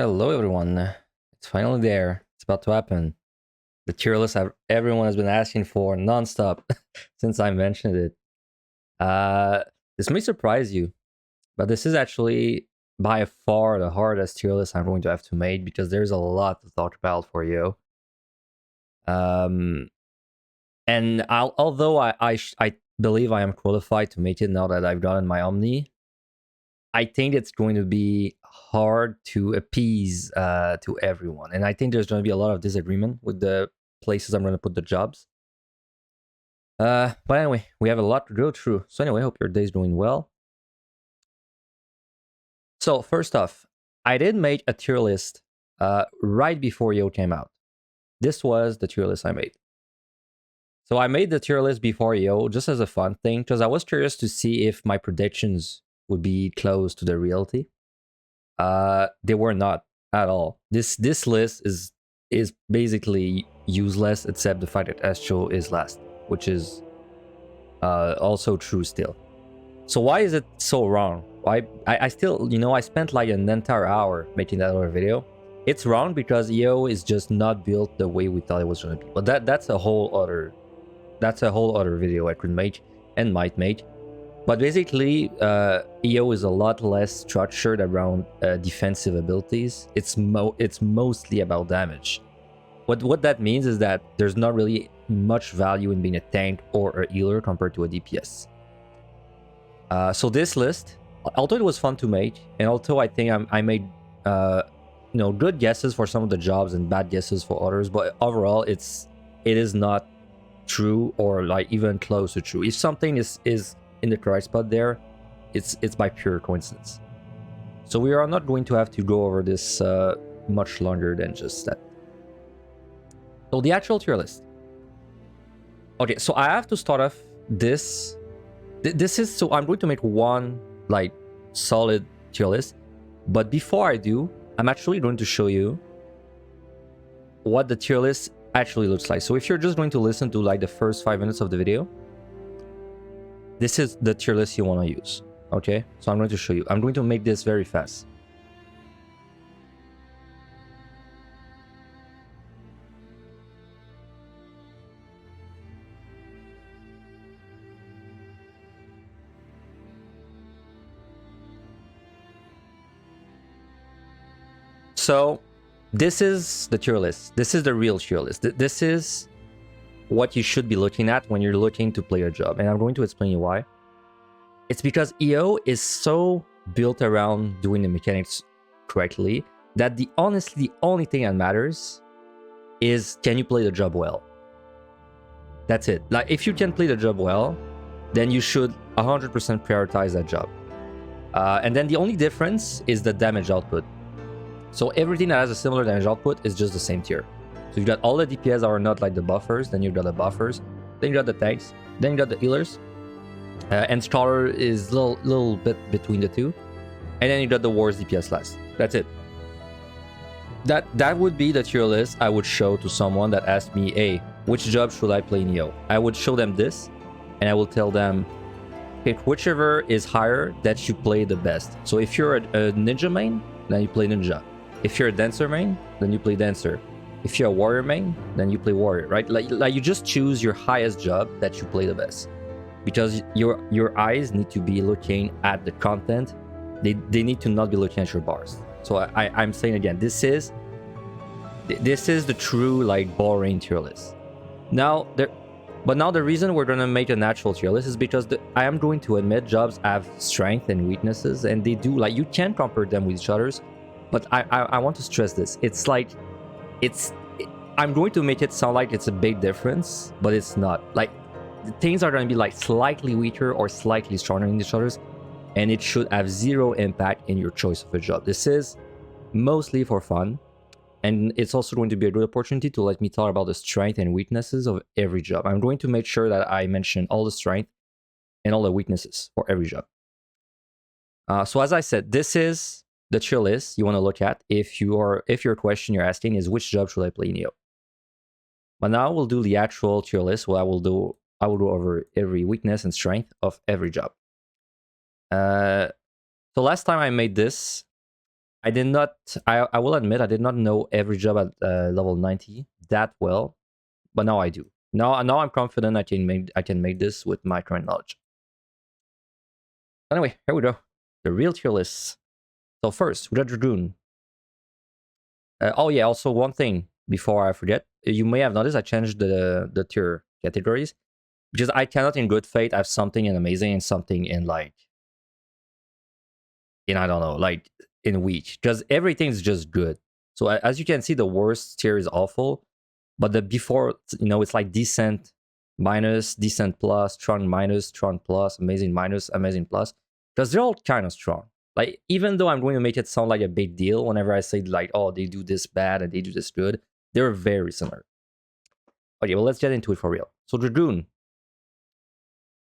Hello, everyone. It's finally there. It's about to happen. The tier list everyone has been asking for nonstop since I mentioned it. This may surprise you, but this is actually by far the hardest tier list I'm going to have to make because there's a lot to talk about for you. Um, and although I believe I am qualified to make it now that I've gotten my omni, I think it's going to be hard to appease to everyone, and I think there's going to be a lot of disagreement with the places I'm going to put the jobs. But anyway, we have a lot to go through. So anyway, I hope your day's doing well. So first off, I did make a tier list right before Yo came out. This was the tier list I made. So I made the tier list before Yo just as a fun thing because I was curious to see if my predictions would be close to the reality. They were not at all. This list is basically useless except the fact that Astro is last, which is also true still. So why is it so wrong? Why I still, I spent like an entire hour making that other video. It's wrong because EO is just not built the way we thought it was gonna be. But that's a whole other video I could make and might make. But basically, EO is a lot less structured around defensive abilities. It's mostly about damage. What that means is that there's not really much value in being a tank or a healer compared to a DPS. So this list, although it was fun to make, and although I think I made good guesses for some of the jobs and bad guesses for others, but overall it is not true or like even close to true. If something is in the correct spot there, it's by pure coincidence. So we are not going to have to go over this much longer than just that. So the actual tier list. Okay, so I have to start off this. This is, so I'm going to make one like solid tier list, but before I do, I'm actually going to show you what the tier list actually looks like. So if you're just going to listen to like the first 5 minutes of the video, this is the tier list you want to use. Okay, so I'm going to show you. I'm going to make this very fast. So this is the tier list. This is the real tier list. This is what you should be looking at when you're looking to play a job. And I'm going to explain you why. It's because EO is so built around doing the mechanics correctly that honestly, the only thing that matters is, can you play the job well? That's it. Like, if you can play the job well, then you should 100% prioritize that job. And then the only difference is the damage output. So everything that has a similar damage output is just the same tier. So you got all the DPS that are not like the buffers, then you got the buffers, then you got the tanks, then you got the healers, and Scholar is a little bit between the two, and then you got the Wars DPS last. That's it. That would be the tier list I would show to someone that asked me, hey, which job should I play in EO? I would show them this, and I will tell them, pick whichever is higher that you play the best. So if you're a ninja main, then you play ninja. If you're a dancer main, then you play dancer. If you're a warrior main, then you play warrior, right? Like you just choose your highest job that you play the best, because your eyes need to be looking at the content. They need to not be looking at your bars. So I'm saying again, this is the true like boring tier list. But now the reason we're gonna make a natural tier list is because I am going to admit jobs have strength and weaknesses, and they do, like, you can compare them with each other's. But I want to stress this. It's like, I'm going to make it sound like it's a big difference, but it's not. Like, things are going to be like slightly weaker or slightly stronger than each other's, and it should have zero impact in your choice of a job. This is mostly for fun, and it's also going to be a good opportunity to let me talk about the strength and weaknesses of every job. I'm going to make sure that I mention all the strength and all the weaknesses for every job. So as I said, this is the tier list you want to look at if your question you're asking is, which job should I play in EO? But now we'll do the actual tier list. What I will go over every weakness and strength of every job. So last time I made this, I did not, I will admit, I did not know every job at level 90 that well, but now I do. Now I'm confident I can make this with my current knowledge. Anyway, here we go. The real tier list. So first, we got Dragoon. Oh yeah, also one thing before I forget, you may have noticed I changed the tier categories because I cannot in good faith have something in amazing and something in like, I don't know, like in weak, because everything's just good. So as you can see, the worst tier is awful, but the before, it's like decent minus, decent plus, strong minus, strong plus, amazing minus, amazing plus, because they're all kind of strong. Like, even though I'm going to make it sound like a big deal whenever I say like, oh, they do this bad and they do this good, they're very similar. Okay, well, let's get into it for real. So Dragoon.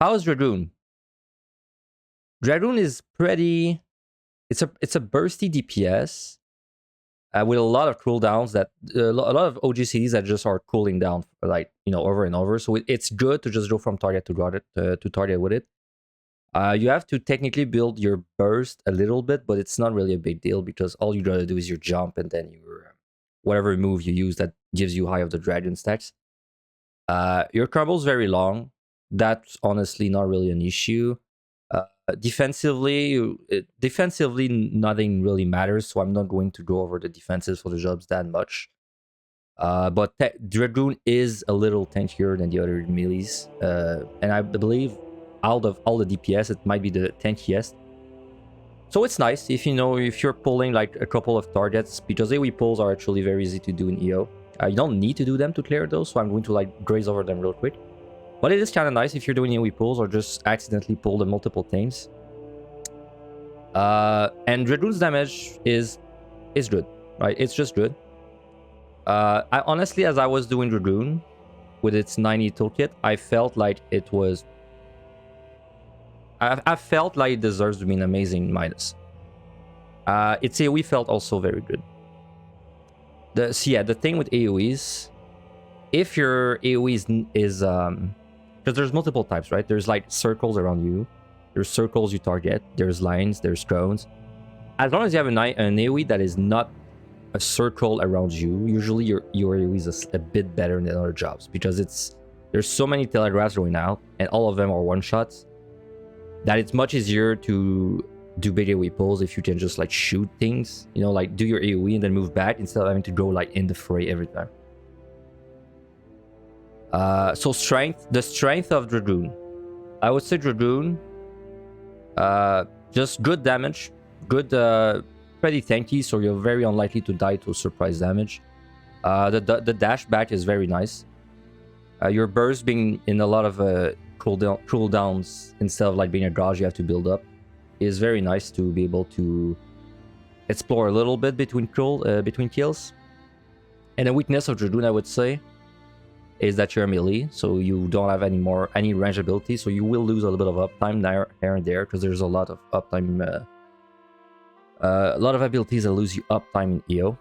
How is Dragoon? Dragoon is pretty... It's a bursty DPS with a lot of cooldowns that a lot of OGCDs that just are cooling down like over and over. So it's good to just go from target to target with it. You have to technically build your burst a little bit, but it's not really a big deal because all you gotta do is your jump and then your whatever move you use that gives you Eye of the Dragon stacks. Your combo is very long. That's honestly not really an issue. Defensively, nothing really matters, so I'm not going to go over the defenses for the jobs that much. But Dragoon is a little tankier than the other melees, and I believe out of all the DPS, it might be the tankiest. So it's nice if you're pulling like a couple of targets, because AoE pulls are actually very easy to do in EO. You don't need to do them to clear those, so I'm going to like graze over them real quick. But it is kind of nice if you're doing AoE pulls or just accidentally pull the multiple things. And Dragoon's damage is good, right? It's just good. I honestly, as I was doing Dragoon with its 90 toolkit, I felt like it was... I felt like it deserves to be an amazing minus. Its AoE felt also very good. The thing with AoEs, if your AoE is because there's multiple types, right? There's like circles around you. There's circles you target. There's lines. There's cones. As long as you have an AoE that is not a circle around you, usually your AoE is a bit better than other jobs, because there's so many telegraphs going out and all of them are one shots that it's much easier to do big AoE pulls if you can just like shoot things, like do your AoE and then move back instead of having to go like in the fray every time. So the strength of Dragoon. I would say Dragoon, just good damage, good, pretty tanky, so you're very unlikely to die to surprise damage. The dash back is very nice. Your burst being in a lot of cooldowns instead of like being a gauge you have to build up is very nice to be able to explore a little bit between kills. And a weakness of Dragoon, I would say, is that you're melee, so you don't have any range ability, so you will lose a little bit of uptime here and there, because there's a lot of uptime, a lot of abilities that lose you uptime in EO.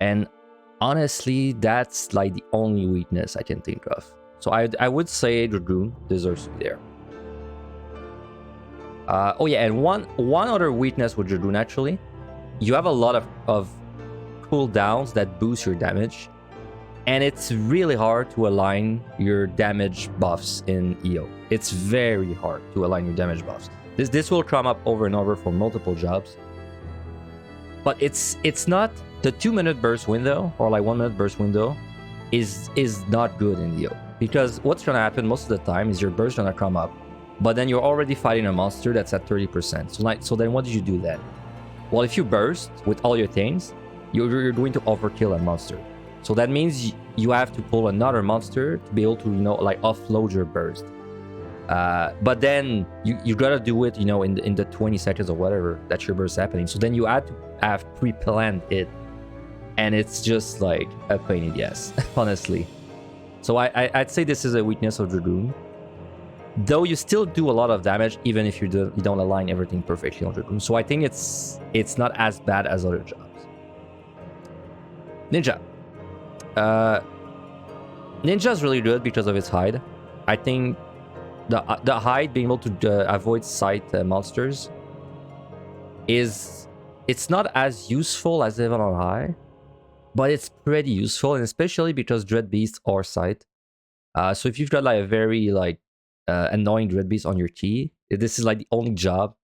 And honestly, that's like the only weakness I can think of. So I would say Dragoon deserves to be there. Oh yeah, and one other weakness with Dragoon, actually, you have a lot of cooldowns that boost your damage. And it's really hard to align your damage buffs in EO. It's very hard to align your damage buffs. This will come up over and over for multiple jobs. But it's not... The 2-minute burst window, or like 1-minute burst window, is not good in EO. Because what's going to happen most of the time is your burst going to come up, but then you're already fighting a monster that's at 30%. So then what did you do then? Well, if you burst with all your things, you're going to overkill a monster. So that means you have to pull another monster to be able to, like offload your burst. But then you gotta do it, in the 20 seconds or whatever that your burst is happening. So then you have to have pre-planned it, and it's just like a pain in the ass, honestly. So I'd say this is a weakness of Dragoon. Though you still do a lot of damage, even if you don't align everything perfectly on Dragoon. So I think it's not as bad as other jobs. Ninja. Ninja is really good because of its hide. I think the hide, being able to avoid sight monsters, is It's not as useful as Heaven on High, but it's pretty useful, and especially because Dread Beasts are sight. So if you've got like a very like annoying Dread Beast on your key, this is like the only job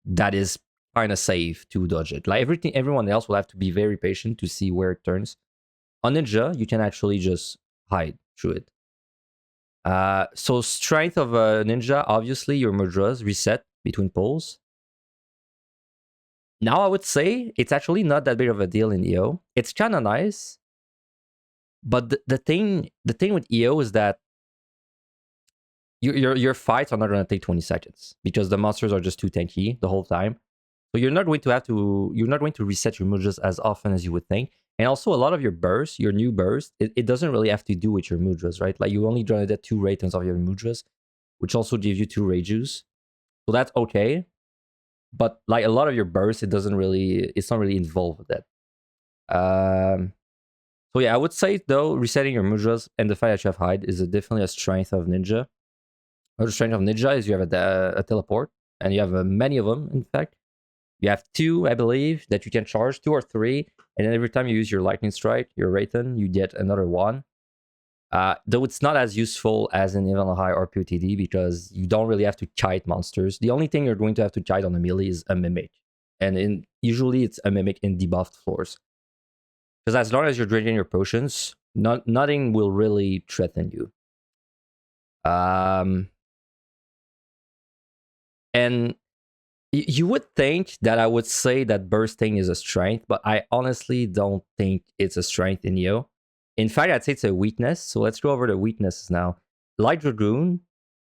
that is kind of safe to dodge it. Like everyone else will have to be very patient to see where it turns. On Ninja, you can actually just hide through it. So strength of a Ninja, obviously your Mudras reset between pulls. Now I would say it's actually not that big of a deal in EO. It's kind of nice, but the thing with EO is that your fights are not going to take 20 seconds because the monsters are just too tanky the whole time. So you're not going to reset your Mudras as often as you would think. And also a lot of your bursts, your new burst, it doesn't really have to do with your Mudras, right? Like you only draw that 2 ratings of your Mudras, which also gives you 2 Rage Juice. So that's okay. But like a lot of your bursts, it's not really involved with that. So yeah, I would say though, resetting your Mudras and the fact that you have hide is definitely a strength of Ninja. Another strength of Ninja is you have a teleport, and you have many of them, in fact. You have 2, I believe, that you can charge, 2 or 3, and then every time you use your Lightning Strike, your Rayton, you get another 1. Though it's not as useful as in Heaven on High or PotD because you don't really have to kite monsters. The only thing you're going to have to kite on a melee is a Mimic. And usually it's a Mimic in debuffed floors. Because as long as you're drinking your potions, nothing will really threaten you. And you would think that I would say that bursting is a strength, but I honestly don't think it's a strength in EO. In fact, I'd say it's a weakness. So let's go over the weaknesses now. Like Dragoon,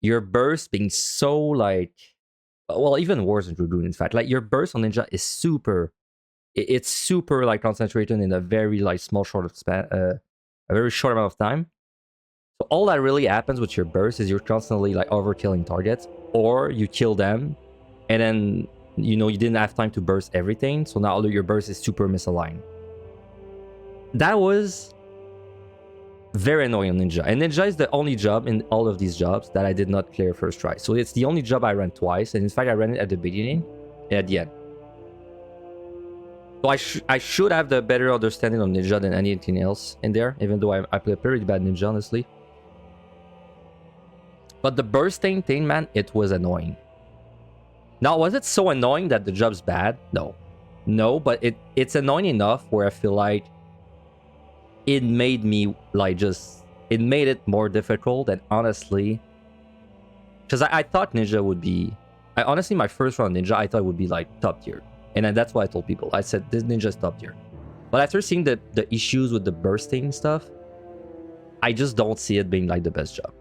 your burst being so like, well, even worse than Dragoon, in fact. Like your burst on Ninja is super, it's super like concentrated in a very like small short of span, a very short amount of time. So all that really happens with your burst is you're constantly like overkilling targets, or you kill them, and then you didn't have time to burst everything. So now your burst is super misaligned. That was very annoying on Ninja. And Ninja is the only job in all of these jobs that I did not clear first try. So it's the only job I ran twice. And in fact, I ran it at the beginning and at the end. So I should have the better understanding of Ninja than anything else in there, even though I play a pretty bad Ninja, honestly. But the bursting thing, man, it was annoying. Now, was it so annoying that the job's bad? No. No, but it's annoying enough where I feel like it made me like it made it more difficult. And honestly, because I thought Ninja would be, honestly, my first run Ninja, I thought it would be like top tier. And then that's what I told people. I said, this Ninja is top tier. But after seeing the issues with the bursting stuff, I just don't see it being like the best job.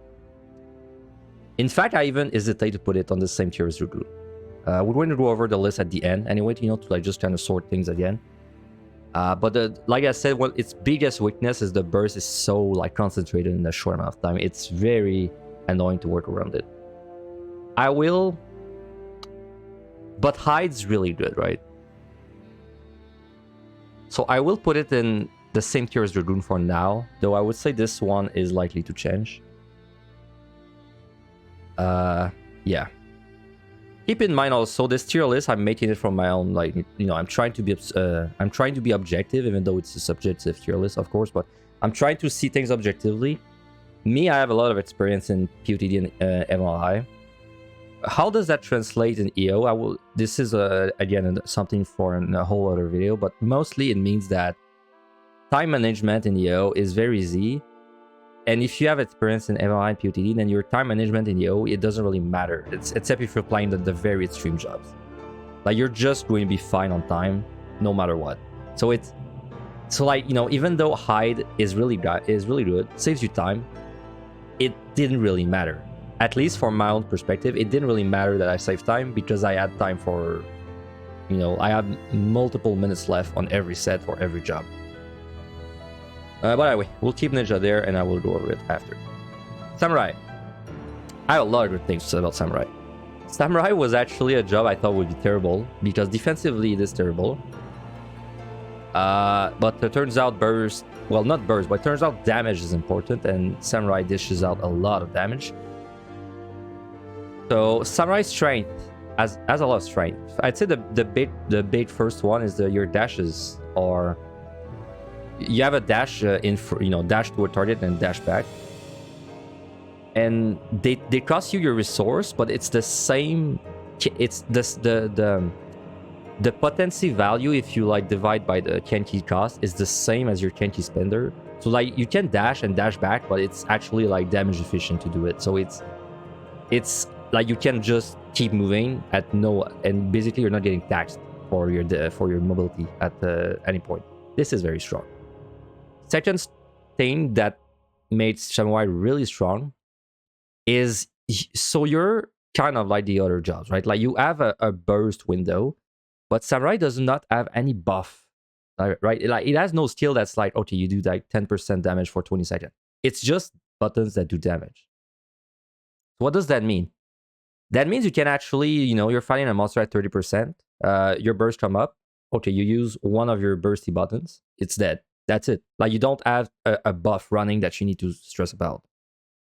In fact, I even hesitate to put it on the same tier as Dragoon. We're going to go over the list at the end anyway, to like just kind of sort things at the end. But like I said, its biggest weakness is the burst is so like concentrated in a short amount of time. It's very annoying to work around it. But hide's really good, right? So I will put it in the same tier as Dragoon for now, though I would say this one is likely to change. Yeah. Keep in mind also this tier list, I'm making it from my own, like, I'm trying to be objective, even though it's a subjective tier list, of course, but I'm trying to see things objectively. Me, I have a lot of experience in PotD and MLI. How does that translate in EO? This is again something for a whole other video, but mostly it means that time management in EO is very easy. And if you have experience in MLI and PotD, then your time management in EO, it doesn't really matter. Except if you're playing the very extreme jobs. Like, you're just going to be fine on time, no matter what. So even though hide is really good, saves you time, it didn't really matter. At least from my own perspective, it didn't really matter that I saved time because I had time for, I had multiple minutes left on every set for every job. But anyway, we'll keep Ninja there and I will go over it after. Samurai. I have a lot of good things to say about Samurai. Samurai was actually a job I thought would be terrible because defensively it is terrible. But it turns out burst, well, not burst, but it turns out damage is important and Samurai dishes out a lot of damage. So Samurai strength has a lot of strength. I'd say the big first one is your dashes are, you have a dash dash to a target and dash back, and they cost you your resource, but it's the same. It's the potency value, if you like divide by the Kenki cost, is the same as your Kenki spender. So like you can dash and dash back, but it's actually like damage efficient to do it. So it's like you can just keep moving at no, and basically you're not getting taxed for your mobility at any point. This is very strong. Second thing that made Samurai really strong is, so you're kind of like the other jobs, right? Like you have a burst window, but Samurai does not have any buff, right? Like it has no skill that's like, okay, you do like 10% damage for 20 seconds. It's just buttons that do damage. What does that mean? That means you can actually, you're fighting a monster at 30%. Your burst come up. Okay, you use one of your bursty buttons. It's dead. That's it. Like you don't have a buff running that you need to stress about.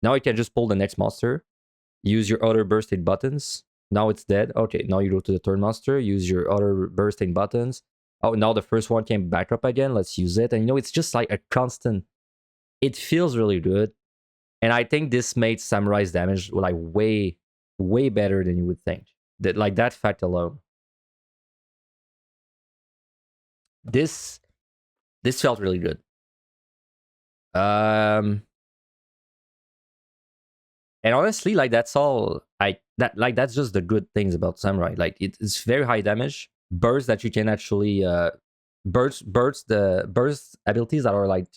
Now you can just pull the next monster, use your other bursting buttons. Now it's dead. Okay, now you go to the third monster, use your other bursting buttons. Oh, now the first one came back up again. Let's use it. And it's just like a constant. It feels really good. And I think this made Samurai's damage like way, way better than you would think. That like that fact alone. This felt really good. And honestly, like that's all that's just the good things about Samurai. Like it's very high damage, bursts that you can actually burst abilities that are like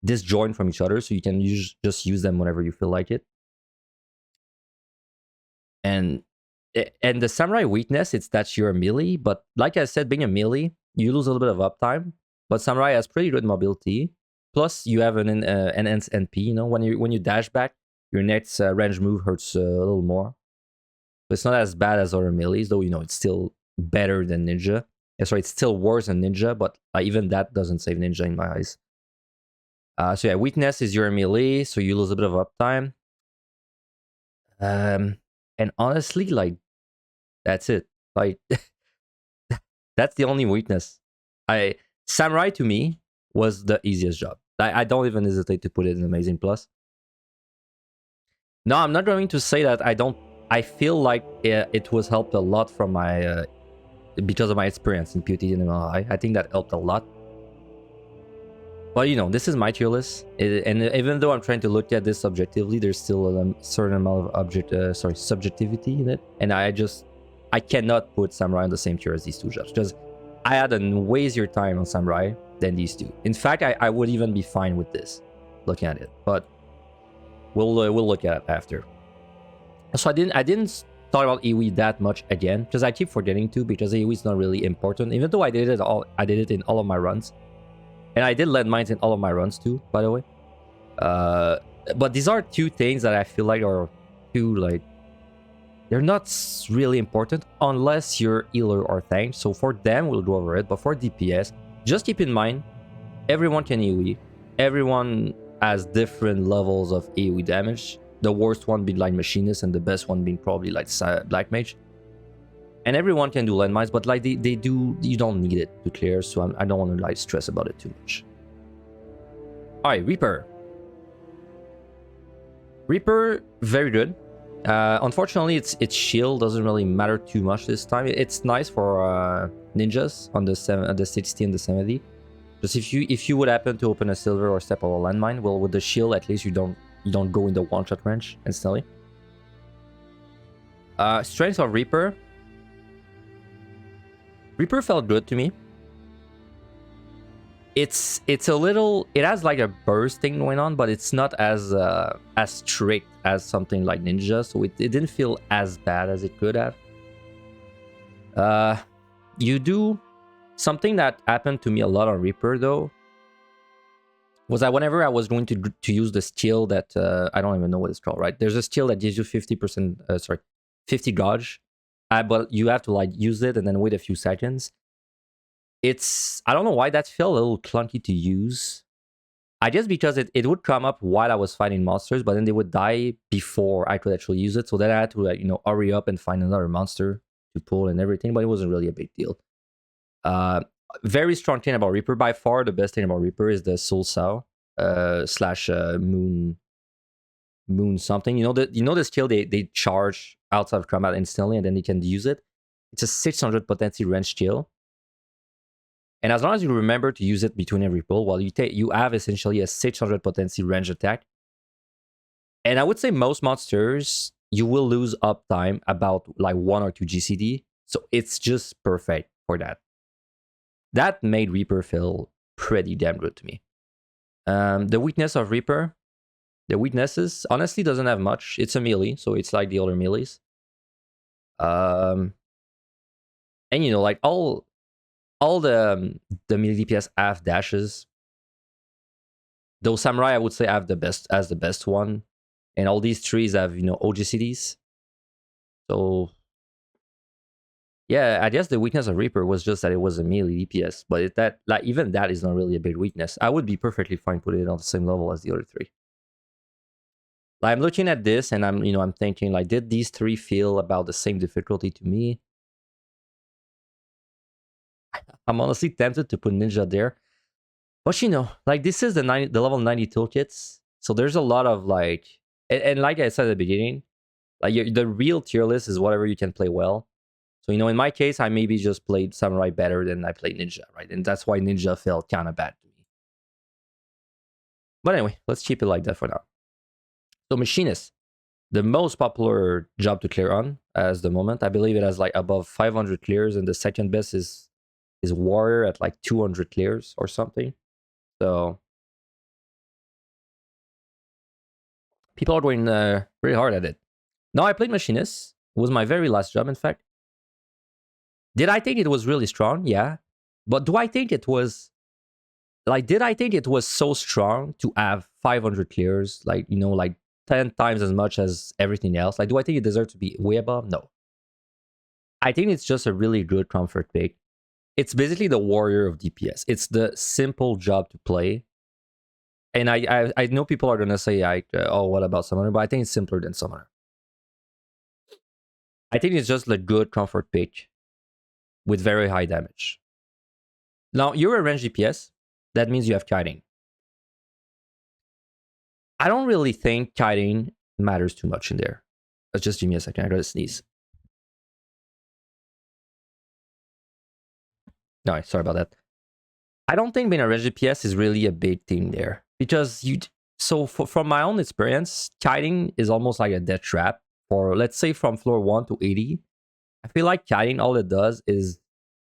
disjoint from each other, so you can just use them whenever you feel like it. And the Samurai weakness, it's that you're a melee, but like I said, being a melee, you lose a little bit of uptime, but Samurai has pretty good mobility. Plus, you have an enhanced NP. When you dash back, your next range move hurts a little more. But it's not as bad as other melees, though. It's still better than Ninja. Sorry, it's still worse than Ninja, but even that doesn't save Ninja in my eyes. So yeah, weakness is your melee, so you lose a bit of uptime. And honestly, like that's it. Like that's the only weakness. Samurai to me was the easiest job. I don't even hesitate to put it in Amazing Plus. No, I'm not going to say that I feel like it was helped a lot from my because of my experience in PotD and HoH. I think that helped a lot. But this is my tier list, and even though I'm trying to look at this objectively, there's still a certain amount of subjectivity in it, and I cannot put Samurai on the same tier as these two jobs because I had a way easier time on Samurai than these two. In fact, I would even be fine with this, looking at it, but we'll look at it after. So I didn't talk about AoE that much again because I keep forgetting to, because AoE is not really important, even though I did it in all of my runs. And I did landmines in all of my runs too, by the way. But these are two things that I feel like are too, like, they're not really important unless you're healer or tank. So for them, we'll go over it. But for DPS, just keep in mind, everyone can AoE. Everyone has different levels of AoE damage. The worst one being like Machinist, and the best one being probably like Black Mage. And everyone can do landmines, but like they do, you don't need it to clear, so I don't want to like stress about it too much. Alright, Reaper. Reaper, very good. Unfortunately, its shield doesn't really matter too much this time. It's nice for ninjas on the 60 and the 70. Just if you would happen to open a silver or step on a landmine, well, with the shield at least you don't go in the one-shot range instantly. Strength of Reaper. Reaper felt good to me. It's a little, it has like a burst thing going on, but it's not as strict as something like Ninja, so it didn't feel as bad as it could have. You do something that happened to me a lot on Reaper though, was that whenever I was going to use the skill that I don't even know what it's called, right? There's a skill that gives you 50 dodge. But you have to like use it and then wait a few seconds. I don't know why that felt a little clunky to use. I guess because it would come up while I was fighting monsters, but then they would die before I could actually use it. So then I had to like, hurry up and find another monster to pull and everything, but it wasn't really a big deal. Very strong thing about Reaper. By far, the best thing about Reaper is the Soul Sao slash Moon something. You know the skill they charge outside of combat instantly, and then they can use it. It's a 600 potency range skill. And as long as you remember to use it between every pull, well, you have essentially a 600 potency range attack. And I would say most monsters, you will lose uptime about like 1 or 2 GCD. So it's just perfect for that. That made Reaper feel pretty damn good to me. The weakness of Reaper, the weaknesses, honestly doesn't have much. It's a melee, so it's like the other melees. And you know, like all the melee DPS have dashes. Those samurai, I would say, have the best one. And all these trees have, you know, OGCDs. So yeah, I guess the weakness of Reaper was just that it was a melee DPS, but even that is not really a big weakness. I would be perfectly fine putting it on the same level as the other three. Like, I'm looking at this and I'm thinking, like, did these three feel about the same difficulty to me? I'm honestly tempted to put Ninja there, but you know, like, this is the level 90 toolkits, so there's a lot of like, and like I said at the beginning, like the real tier list is whatever you can play well. So, you know, in my case, I maybe just played Samurai better than I played Ninja, right? And that's why Ninja felt kind of bad to me. But anyway, let's keep it like that for now. So Machinist, the most popular job to clear on as the moment. I believe it has like above 500 clears, and the second best is Warrior at like 200 clears or something. So people are going really hard at it. Now, I played Machinist. It was my very last job, in fact. Did I think it was really strong? Yeah. But do I think it was... Like, did I think it was so strong to have 500 clears? Like, you know, like 10 times as much as everything else? Like, do I think it deserves to be way above? No. I think it's just a really good comfort pick. It's basically the warrior of DPS. It's the simple job to play. And I know people are going to say, oh, what about Summoner? But I think it's simpler than Summoner. I think it's just a good comfort pick with very high damage. Now, you're a range DPS. That means you have kiting. I don't really think kiting matters too much in there. Just give me a second. I gotta sneeze. No, sorry about that. I don't think being a range DPS is really a big thing there. Because from my own experience, kiting is almost like a death trap. For, let's say, from floor 1 to 80. I feel like kiting, all it does is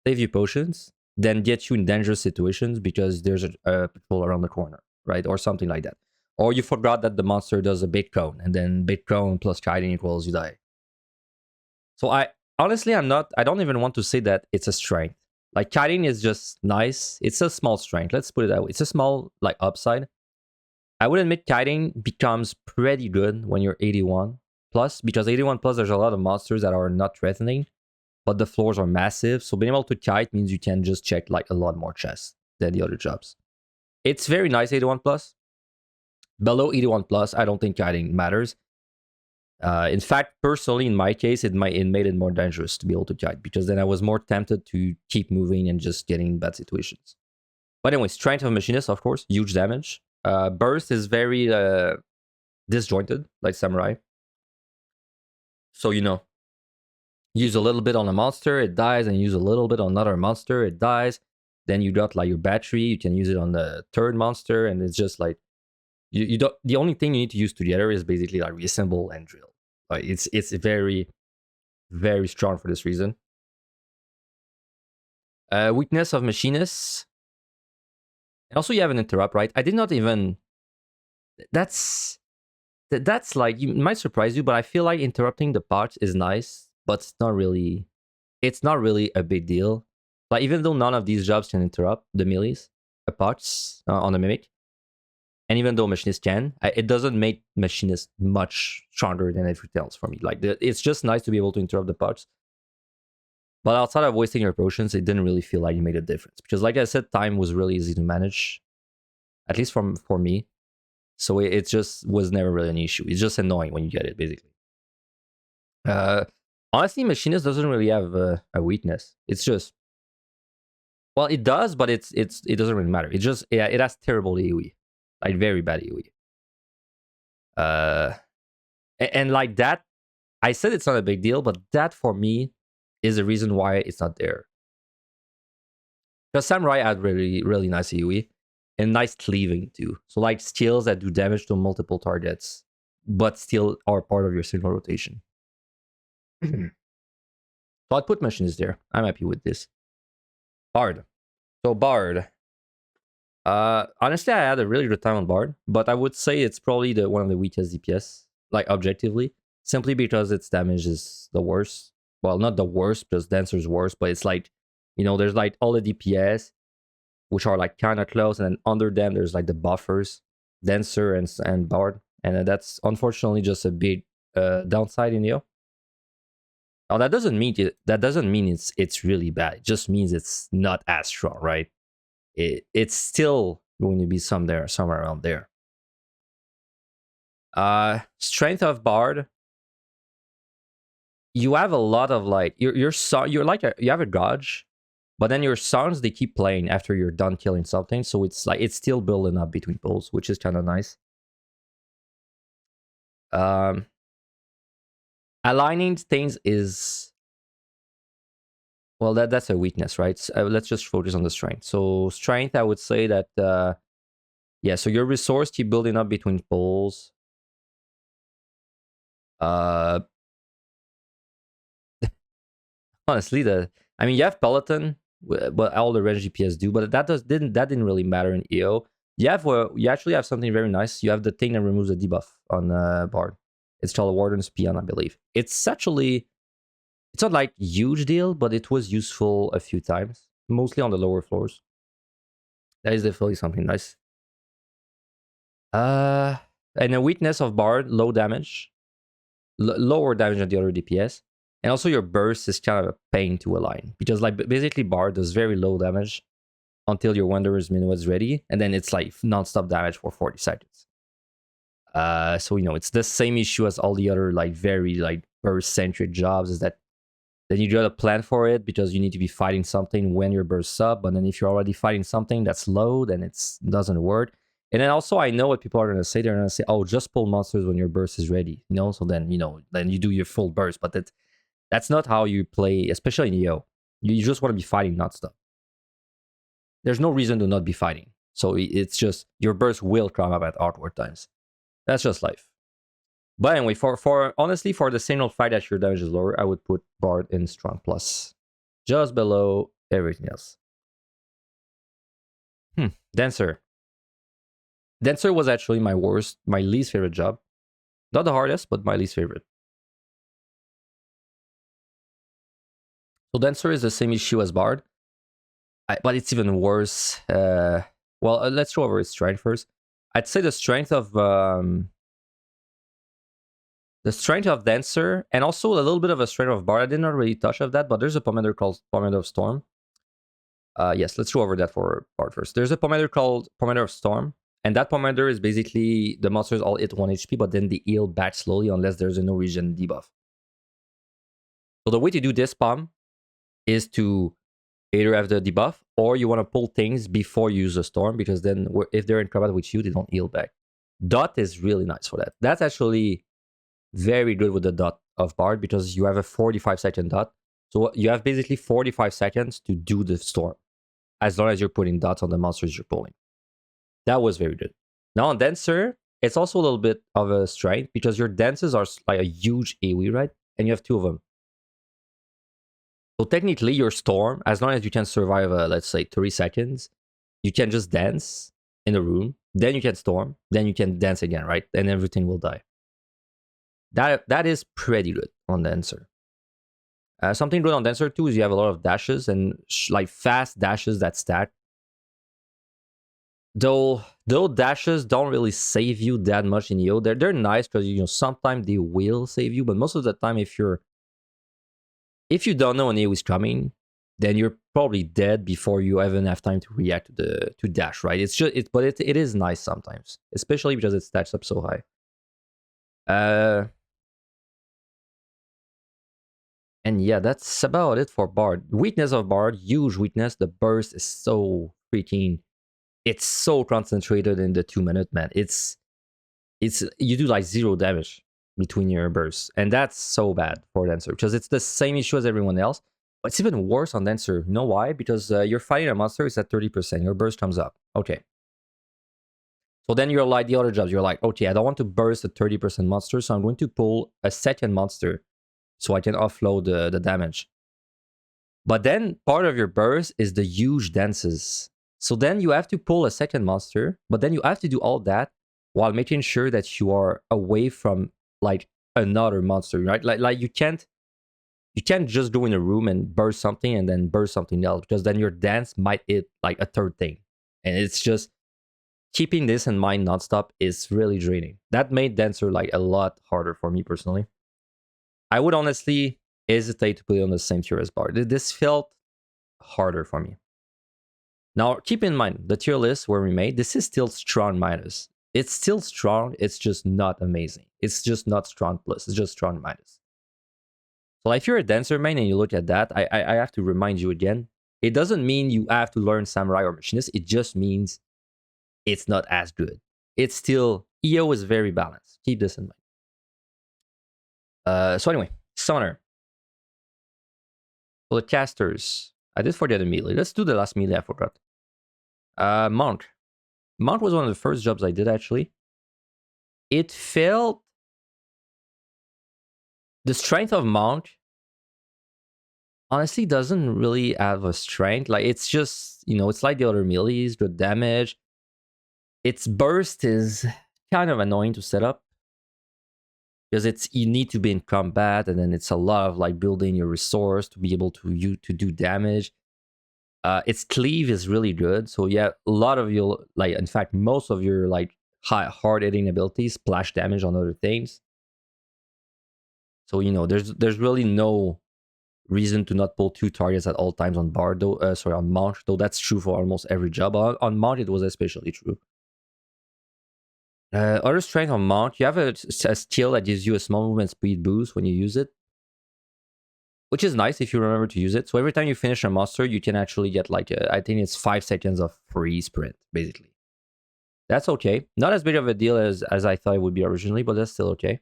save you potions, then get you in dangerous situations because there's a patrol around the corner, right? Or something like that. Or you forgot that the monster does a bait cone, and then bait cone plus kiting equals you die. So I don't even want to say that it's a strength. Like, kiting is just nice. It's a small strength. Let's put it that way. It's a small, like, upside. I would admit kiting becomes pretty good when you're 81 plus, because 81 plus, there's a lot of monsters that are not threatening, but the floors are massive. So being able to kite means you can just check like a lot more chests than the other jobs. It's very nice 81 plus. Below 81 plus, I don't think kiting matters. In fact, personally, in my case, it made it more dangerous to be able to kite, because then I was more tempted to keep moving and just getting bad situations. But anyway, strength of Machinist, of course, huge damage. Burst is very disjointed, like Samurai. So, you know, use a little bit on a monster, it dies, and use a little bit on another monster, it dies. Then you got like your battery, you can use it on the third monster, and it's just like you don't. The only thing you need to use together is basically like reassemble and drill. Like, it's very, very strong for this reason. Weakness of Machinists. And also, you have an interrupt, right? I did not even. That's like, you might surprise you, but I feel like interrupting the parts is nice, but it's not really a big deal. Like, even though none of these jobs can interrupt the melees, parts on the Mimic, and even though Machinist can, it doesn't make Machinist much stronger than everything else for me. Like, it's just nice to be able to interrupt the parts. But outside of wasting your potions, it didn't really feel like it made a difference. Because like I said, time was really easy to manage, at least for me. So it just was never really an issue. It's just annoying when you get it, basically. Honestly, Machinist doesn't really have a weakness. It's just, well, it does, but it doesn't really matter. It just, yeah, it has terrible AoE, like very bad AoE. And like that, I said it's not a big deal, but that for me is the reason why it's not there. Because Samurai had really nice AoE and nice cleaving too. So like skills that do damage to multiple targets, but still are part of your signal rotation. So I'd put Machinist there. I'm happy with this. Bard. So Bard. Honestly, I had a really good time on Bard, but I would say it's probably one of the weakest DPS, like objectively, simply because its damage is the worst. Well, not the worst, because Dancer's worse, but it's like, you know, there's like all the DPS, which are like kind of close, and then under them there's like the buffers, Dancer and Bard, and that's unfortunately just a big downside in Neo. Now that doesn't mean it's really bad. It just means it's not as strong, right? It's still going to be somewhere around there. Strength of Bard. You have a lot of like you're like you have a dodge, but then your songs they keep playing after you're done killing something, so it's like it's still building up between poles, which is kind of nice. Aligning things is, well, that's a weakness, right? So, let's just focus on the strength. So strength, I would say that yeah, so your resource keep building up between poles. Honestly, I mean, you have Paladin, but all the range DPS do, but that didn't really matter in EO. You actually have something very nice. You have the thing that removes the debuff on Bard. It's called Warden's Peon, I believe. It's not like huge deal, but it was useful a few times, mostly on the lower floors. That is definitely something nice. And a weakness of Bard, low damage, lower damage than the other DPS. And also your burst is kind of a pain to align, because like basically Bard does very low damage until your Wanderer's Minuet is ready, and then it's like non-stop damage for 40 seconds. So you know, it's the same issue as all the other like very like burst-centric jobs, is that then you gotta plan for it because you need to be fighting something when your burst's up, but then if you're already fighting something that's low, then it doesn't work. And then also I know what people are gonna say. They're gonna say, oh, just pull monsters when your burst is ready, you know? So then, you know, then you do your full burst, but that's not how you play, especially in EO. You just want to be fighting nonstop. There's no reason to not be fighting. So it's just, your burst will come up at awkward times. That's just life. But anyway, honestly, for the single fight that your damage is lower, I would put Bard in Strong Plus. Just below everything else. Dancer. Dancer was actually my least favorite job. Not the hardest, but my least favorite. So Dancer is the same issue as Bard, but it's even worse. Well, let's go over its strength first. I'd say the strength of Dancer, and also a little bit of a strength of Bard. I did not really touch of that, but there's a pomander called Pomander of Storm. Yes, let's go over that for Bard first. There's a pomander called Pomander of Storm, and that pomander is basically the monsters all hit 1 HP, but then they heal back slowly unless there's a no regen debuff. So the way to do this pom is to either have the debuff, or you want to pull things before you use the storm, because then if they're in combat with you, they don't heal back. Dot is really nice for that. That's actually very good with the dot of Bard, because you have a 45-second dot. So you have basically 45 seconds to do the storm, as long as you're putting dots on the monsters you're pulling. That was very good. Now on Dancer, it's also a little bit of a strength, because your dances are like a huge AoE, right? And you have 2 of them. So technically, your storm, as long as you can survive, let's say 30 seconds, you can just dance in the room. Then you can storm. Then you can dance again, right? And everything will die. That is pretty good on Dancer. Something good on Dancer too is you have a lot of dashes and like fast dashes that stack. Though dashes don't really save you that much in EO. They're nice because, you know, sometimes they will save you, but most of the time, if you don't know an AoE is coming, then you're probably dead before you even have time to react to dash, right? It's just but it is nice sometimes, especially because it stacks up so high. And yeah, that's about it for Bard. Weakness of Bard, huge weakness. The burst is so freaking, it's so concentrated in the 2 minute, man. It's you do like 0 damage between your bursts, and that's so bad for Dancer because it's the same issue as everyone else. But it's even worse on Dancer. You know why? Because you're fighting a monster, it's at 30%. Your burst comes up. Okay. So then you're like the other jobs. You're like, okay, I don't want to burst a 30% monster, so I'm going to pull a second monster so I can offload the damage. But then part of your burst is the huge dances. So then you have to pull a second monster, but then you have to do all that while making sure that you are away from like another monster, right? Like you can't just go in a room and burst something and then burst something else, because then your dance might hit like a third thing. And it's just keeping this in mind nonstop is really draining. That made Dancer like a lot harder for me personally. I would honestly hesitate to put it on the same tier as Bard. This felt harder for me. Now, keep in mind, the tier list where we made, this is still strong minus. It's still strong, it's just not amazing. It's just not strong plus, it's just strong minus. So if you're a Dancer main and you look at that, I have to remind you again, it doesn't mean you have to learn Samurai or Machinist, it just means it's not as good. It's still, EO is very balanced. Keep this in mind. So anyway, Summoner. For the casters, I did forget the melee. Let's do the last melee, I forgot. Monk. Monk was one of the first jobs I did, actually. It felt... The strength of Monk honestly doesn't really have a strength. Like, it's just, you know, it's like the other melees, good damage. Its burst is kind of annoying to set up, because you need to be in combat, and then it's a lot of like building your resource to be able to do damage. Its cleave is really good, so yeah, a lot of your, like, in fact, most of your like hard hitting abilities splash damage on other things. So you know, there's really no reason to not pull 2 targets at all times on Bard, though. Sorry, on Monk, though that's true for almost every job. On Monk, it was especially true. Other strength on Monk, you have a skill that gives you a small movement speed boost when you use it, which is nice if you remember to use it. So every time you finish a monster, you can actually get like, I think it's 5 seconds of free sprint, basically. That's okay. Not as big of a deal as I thought it would be originally, but that's still okay.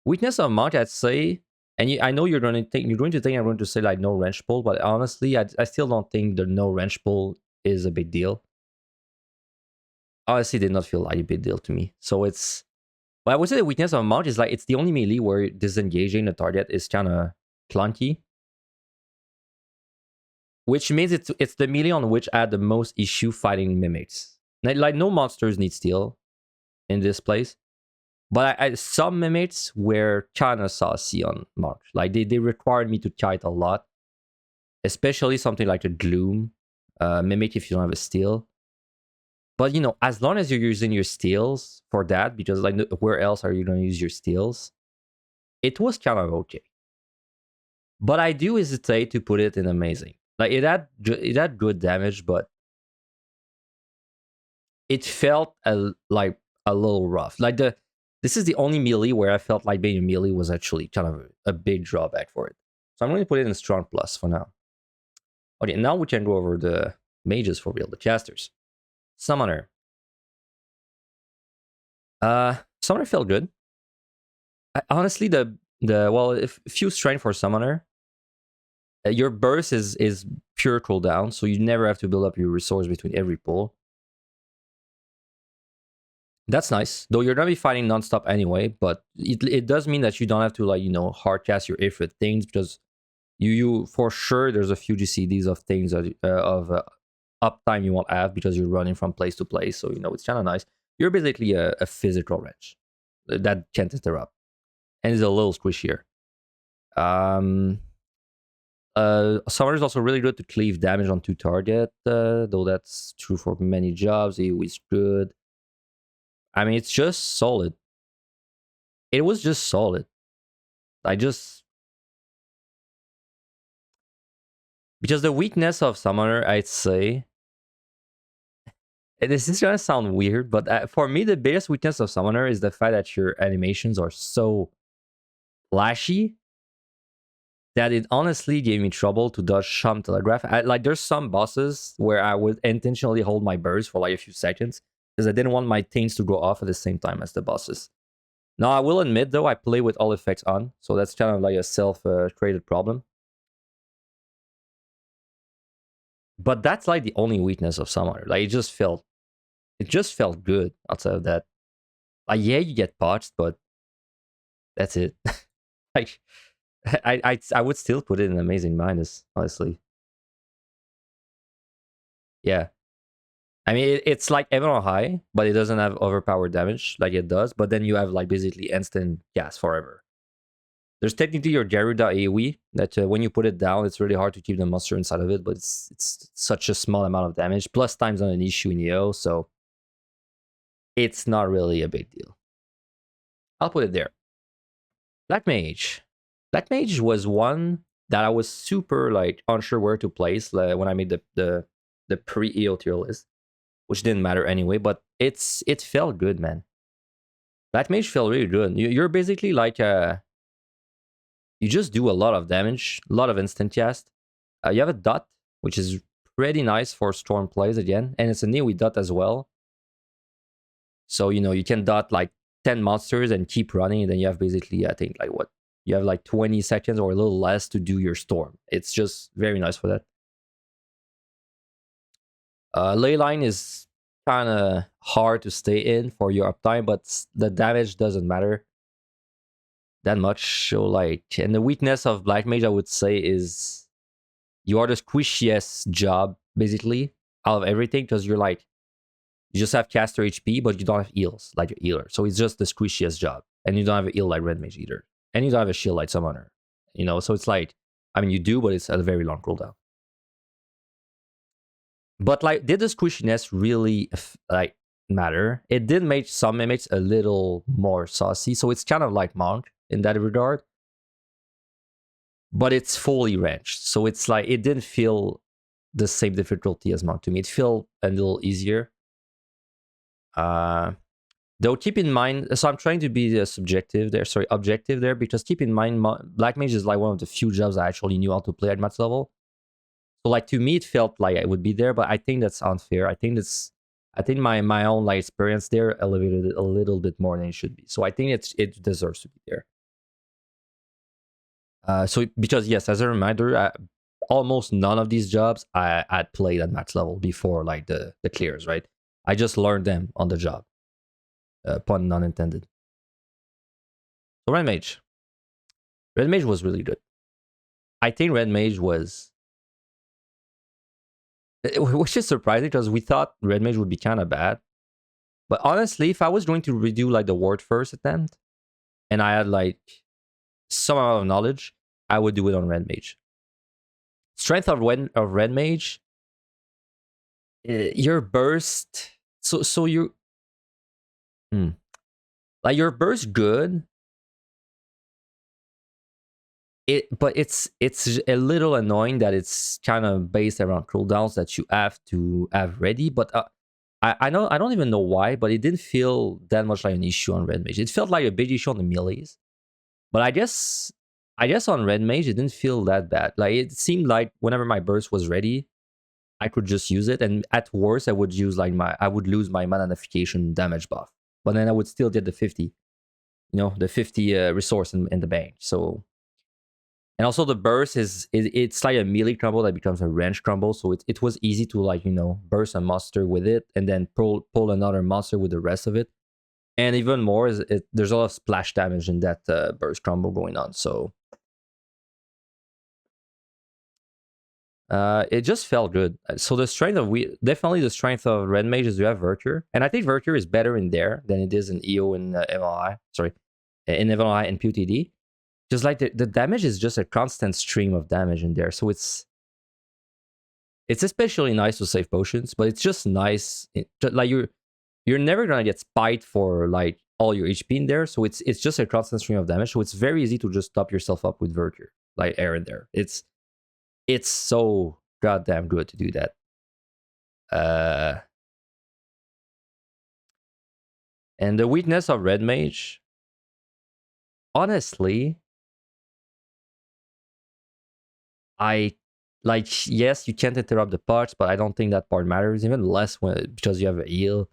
Weakness of Monk, I'd say, and I know you're going to think I'm going to say like no wrench pull, but honestly, I still don't think the no wrench pull is a big deal. Honestly, did not feel like a big deal to me. So it's, well, I would say the weakness of Mage is like, it's the only melee where disengaging the target is kind of clunky. Which means it's the melee on which I had the most issue fighting mimics. Like, no monsters need steal in this place. But some mimics were kind of saucy on Mage. Like, they required me to kite a lot. Especially something like a Gloom mimic if you don't have a steal. But, you know, as long as you're using your steals for that, because, like, where else are you going to use your steals? It was kind of okay. But I do hesitate to put it in amazing. Like, it had good damage, but it felt like a little rough. Like, this is the only melee where I felt like being a melee was actually kind of a big drawback for it. So I'm going to put it in strong plus for now. Okay, now we can go over the mages for real, the casters. Summoner. Summoner felt good. Honestly, a few strength for Summoner. Your burst is pure cooldown, so you never have to build up your resource between every pull. That's nice, though you're gonna be fighting nonstop anyway, but it does mean that you don't have to, like, you know, hard cast your Ifrit things, because you for sure there's a few GCDs of things that, of uptime you won't have because you're running from place to place, so you know it's kind of nice. You're basically a physical wrench that can't interrupt, and is a little squishier. Summoner is also really good to cleave damage on 2 target, though that's true for many jobs. He was good. I mean, it's just solid. It was just solid. Because the weakness of Summoner, I'd say, this is gonna sound weird, but for me, the biggest weakness of Summoner is the fact that your animations are so flashy that it honestly gave me trouble to dodge some telegraph. Like there's some bosses where I would intentionally hold my burst for like a few seconds because I didn't want my things to go off at the same time as the bosses. Now I will admit though I play with all effects on, so that's kind of like a self-created problem. But that's like the only weakness of Summoner. Like it just felt good outside of that. Like yeah, you get potched, but that's it. Like I would still put it in amazing minus, honestly. Yeah. I mean, it's like Everon High, but it doesn't have overpowered damage like it does. But then you have like basically instant gas forever. There's technically your Garuda AoE that when you put it down, it's really hard to keep the monster inside of it, but it's such a small amount of damage. Plus time's not an issue in EO, so it's not really a big deal. I'll put it there. Black Mage. Black Mage was one that I was super like unsure where to place when I made the pre-EO tier list, which didn't matter anyway, but it felt good, man. Black Mage felt really good. You're basically like you just do a lot of damage, a lot of instant cast. You have a dot, which is pretty nice for storm plays again, and it's a AoE dot as well. So you can dot like 10 monsters and keep running, and then you have basically, I think, like what? You have like 20 seconds or a little less to do your storm. It's just very nice for that. Ley line is kind of hard to stay in for your uptime, but the damage doesn't matter that much. So like, and the weakness of Black Mage, I would say, is you are the squishiest job basically out of everything, because you're like, you just have caster HP, but you don't have heals like a healer. So it's just the squishiest job, and you don't have a heal like Red Mage either, and you don't have a shield like Summoner. So it's like, I mean, you do, but it's at a very long cooldown. But like, did the squishiness really like matter? It did make some mimics a little more saucy, so it's kind of like Monk in that regard. But it's fully ranged, so it's like it didn't feel the same difficulty as Monk to me. It felt a little easier. Though keep in mind, so I'm trying to be objective there, because keep in mind, Black Mage is like one of the few jobs I actually knew how to play at max level. So like, to me, it felt like I would be there, but I think that's unfair. I think my own like experience there elevated it a little bit more than it should be. So I think it deserves to be there. So because yes, as a reminder, almost none of these jobs I had played at max level before, like the clears, right? I just learned them on the job. Pun not intended. So Red Mage was really good. I think Red Mage was, which is surprising because we thought Red Mage would be kind of bad. But honestly, if I was going to redo like the word first attempt, and I had like some amount of knowledge, I would do it on Red Mage. Strength of Red Mage, your burst. So you, like your burst good. But it's a little annoying that it's kind of based around cooldowns that you have to have ready. But I don't even know why, but it didn't feel that much like an issue on Red Mage. It felt like a big issue on the melees. But I guess on Red Mage it didn't feel that bad. Like, it seemed like whenever my burst was ready, I could just use it, and at worst I would use like I would lose my Mananification damage buff, but then I would still get the 50, the 50 resource in the bank. So, and also the burst it's like a melee combo that becomes a range combo, so it was easy to like burst a monster with it and then pull another monster with the rest of it. And even more is there's a lot of splash damage in that burst combo going on. So it just felt good. So the strength of definitely the strength of Red Mage is you have Virtue, and I think Virtue is better in there than it is in EO and MLI. Sorry, in MLI and PotD. Just like the damage is just a constant stream of damage in there. So it's especially nice to save potions, but it's just nice. Like you're never gonna get spiked for like all your HP in there. So it's just a constant stream of damage. So it's very easy to just top yourself up with Virtue, like air in there. It's so goddamn good to do that. And the weakness of Red Mage, honestly, like, yes, you can't interrupt the parts, but I don't think that part matters, even less because you have a heal.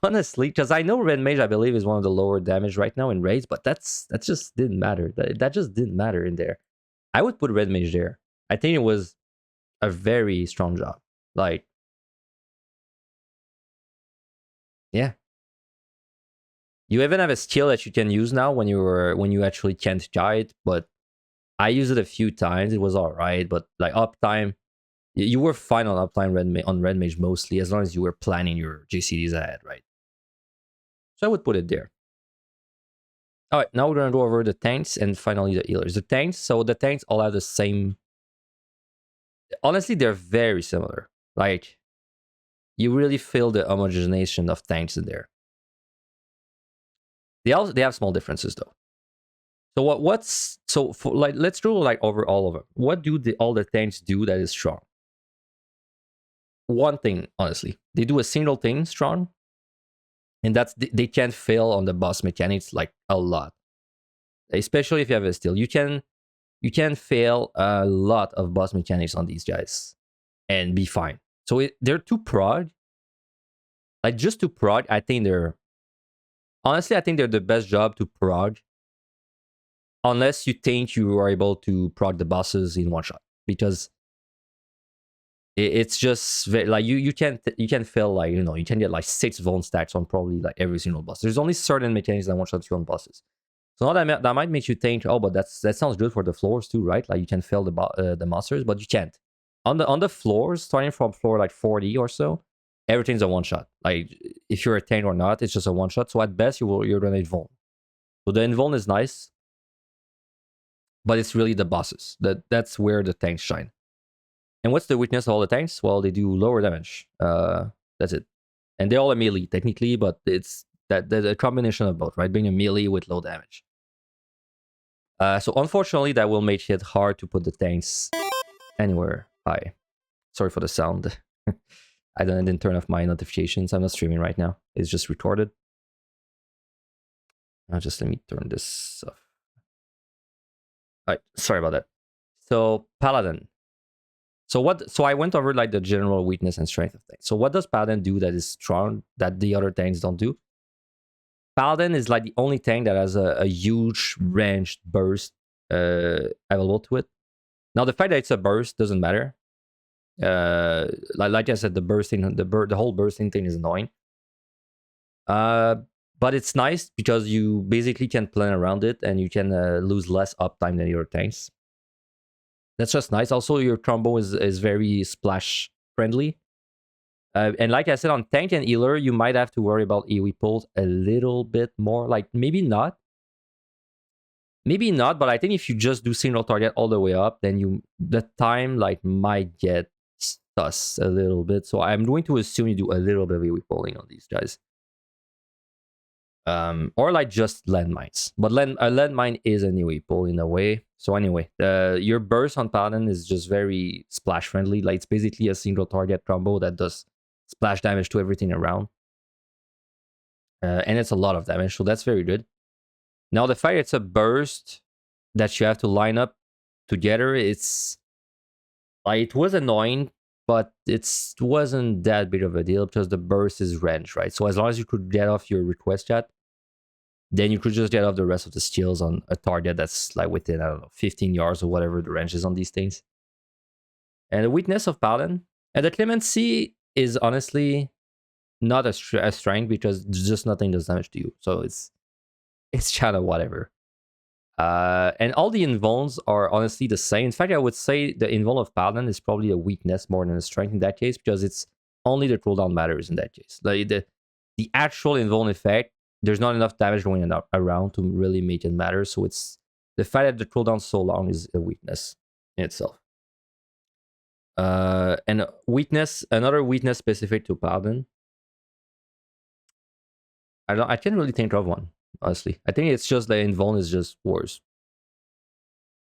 Honestly, because I know Red Mage, I believe, is one of the lower damage right now in raids, but that just didn't matter. That just didn't matter in there. I would put Red Mage there. I think it was a very strong job. Like, yeah. You even have a skill that you can use now when you actually can't guide, but I used it a few times. It was alright, but like uptime, you were fine on uptime on Red Mage mostly, as long as you were planning your JCDs ahead, right? So I would put it there. All right, now we're gonna go over the tanks and finally the healers. The tanks, so the tanks all have the same. Honestly, they're very similar. Like, you really feel the homogenization of tanks in there. They have small differences though. So what's so for, like, let's go like over all of them. What do all the tanks do that is strong? One thing, honestly, they do a single thing strong, and that's they can't fail on the boss mechanics like a lot. Especially if you have a steal, you can fail a lot of boss mechanics on these guys and be fine. So they're too prog. Like, just to prog, I think they're the best job to prog, unless you think you are able to prog the bosses in one shot, because it's just like you can't fail, like, you can get like 6 vuln stacks on probably like every single boss. There's only certain mechanics that one shot you on bosses. So now that might make you think, oh, but that sounds good for the floors too, right? Like, you can fail the monsters, but you can't. On the floors, starting from floor like 40 or so, everything's a one shot. Like, if you're a tank or not, it's just a one shot. So at best, you're gonna invuln. So the invuln is nice, but it's really the bosses that's where the tanks shine. And what's the weakness of all the tanks? Well, they do lower damage. That's it. And they're all a melee technically, but it's the combination of both, right? Being a melee with low damage. So unfortunately, that will make it hard to put the tanks anywhere high. Sorry for the sound. I didn't turn off my notifications. I'm not streaming right now. It's just recorded. Just let me turn this off. All right, sorry about that. So Paladin. So I went over like the general weakness and strength of things. So what does Paladin do that is strong that the other tanks don't do? Paladin is like the only tank that has a huge ranged burst available to it. Now, the fact that it's a burst doesn't matter. Like I said, the whole bursting thing is annoying. But it's nice because you basically can plan around it and you can lose less uptime than your tanks. That's just nice. Also, your combo is very splash friendly. And like I said, on tank and healer, you might have to worry about AoE pulls a little bit more. Like, maybe not. Maybe not, but I think if you just do single target all the way up, then the time like might get sus a little bit. So I'm going to assume you do a little bit of AoE pulling on these guys. Or like just landmines. But a landmine is an AoE pull in a way. So anyway, your burst on Paladin is just very splash friendly. Like, it's basically a single target combo that does splash damage to everything around. And it's a lot of damage, so that's very good. Now, the fact it's a burst that you have to line up together, it's like, it was annoying, but it wasn't that big of a deal because the burst is range, right? So as long as you could get off your request chat, then you could just get off the rest of the skills on a target that's like within, I don't know, 15 yards or whatever the range is on these things. And the weakness of Paladin, and the Clemency is honestly not a strength because just nothing does damage to you. So it's kind of whatever. And all the invulns are honestly the same. In fact, I would say the invuln of Paladin is probably a weakness more than a strength in that case, because it's only the cooldown matters in that case. Like, the actual invuln effect, there's not enough damage going around to really make it matter. So it's the fact that the cooldown's so long is a weakness in itself. And another weakness specific to Paladin, I can't really think of one, honestly. I think it's just the invuln is just worse.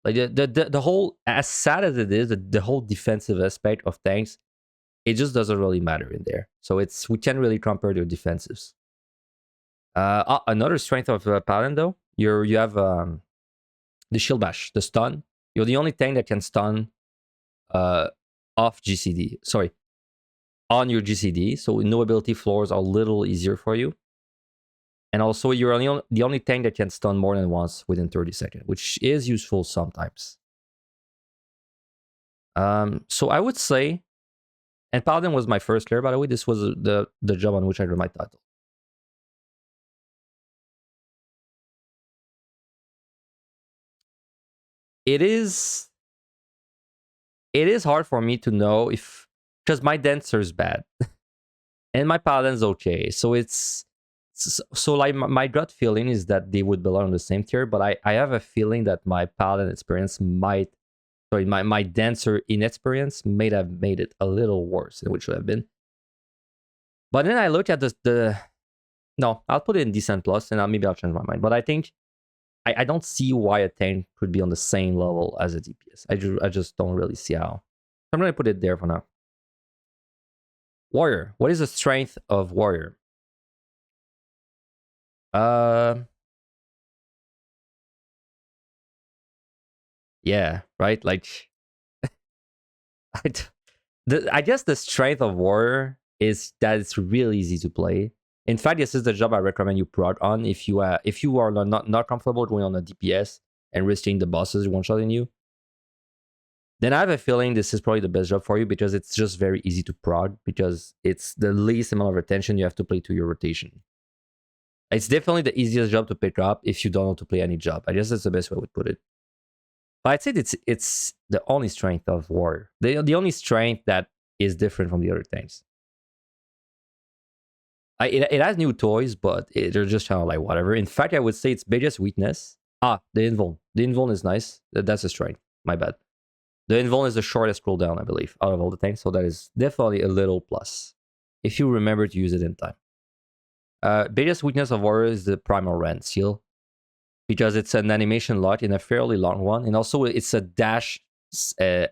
Like, the whole, as sad as it is, the whole defensive aspect of tanks, it just doesn't really matter in there. So we can't really compare their defensives. Another strength of Paladin though, you have the shield bash, the stun. You're the only tank that can stun off GCD. Sorry, on your GCD. So no ability floors are a little easier for you. And also, you're the only tank that can stun more than once within 30 seconds, which is useful sometimes. So I would say, and Paladin was my first clear, by the way. This was the job on which I drew my title. It is hard for me to know if, because my Dancer is bad and my Paladin's okay. So so like my gut feeling is that they would belong on the same tier, but I have a feeling that my Paladin experience might, sorry, my Dancer inexperience may have made it a little worse than it should have been. But then I look at no, I'll put it in decent plus, and maybe I'll change my mind. But I think I don't see why a tank could be on the same level as a DPS. I just don't really see how. I'm going to put it there for now. Warrior. What is the strength of Warrior? Yeah, right? Like, I guess the strength of Warrior is that it's really easy to play. In fact, this is the job I recommend you prod on if you are not comfortable going on a DPS and risking the bosses one-shotting you. Then I have a feeling this is probably the best job for you because it's just very easy to prod because it's the least amount of attention you have to play to your rotation. It's definitely the easiest job to pick up if you don't know to play any job. I guess that's the best way I would put it. But I'd say it's the only strength of Warrior. The only strength that is different from the other tanks. It has new toys, but they're just kind of like whatever. In fact, I would say its biggest weakness. The invuln. The invuln is nice. That's a strength. My bad. The invuln is the shortest cooldown, I believe, out of all the tanks. So that is definitely a little plus. If you remember to use it in time. Biggest weakness of Warrior is the Primal Rend seal. Because it's an animation lock in a fairly long one. And also it's a dash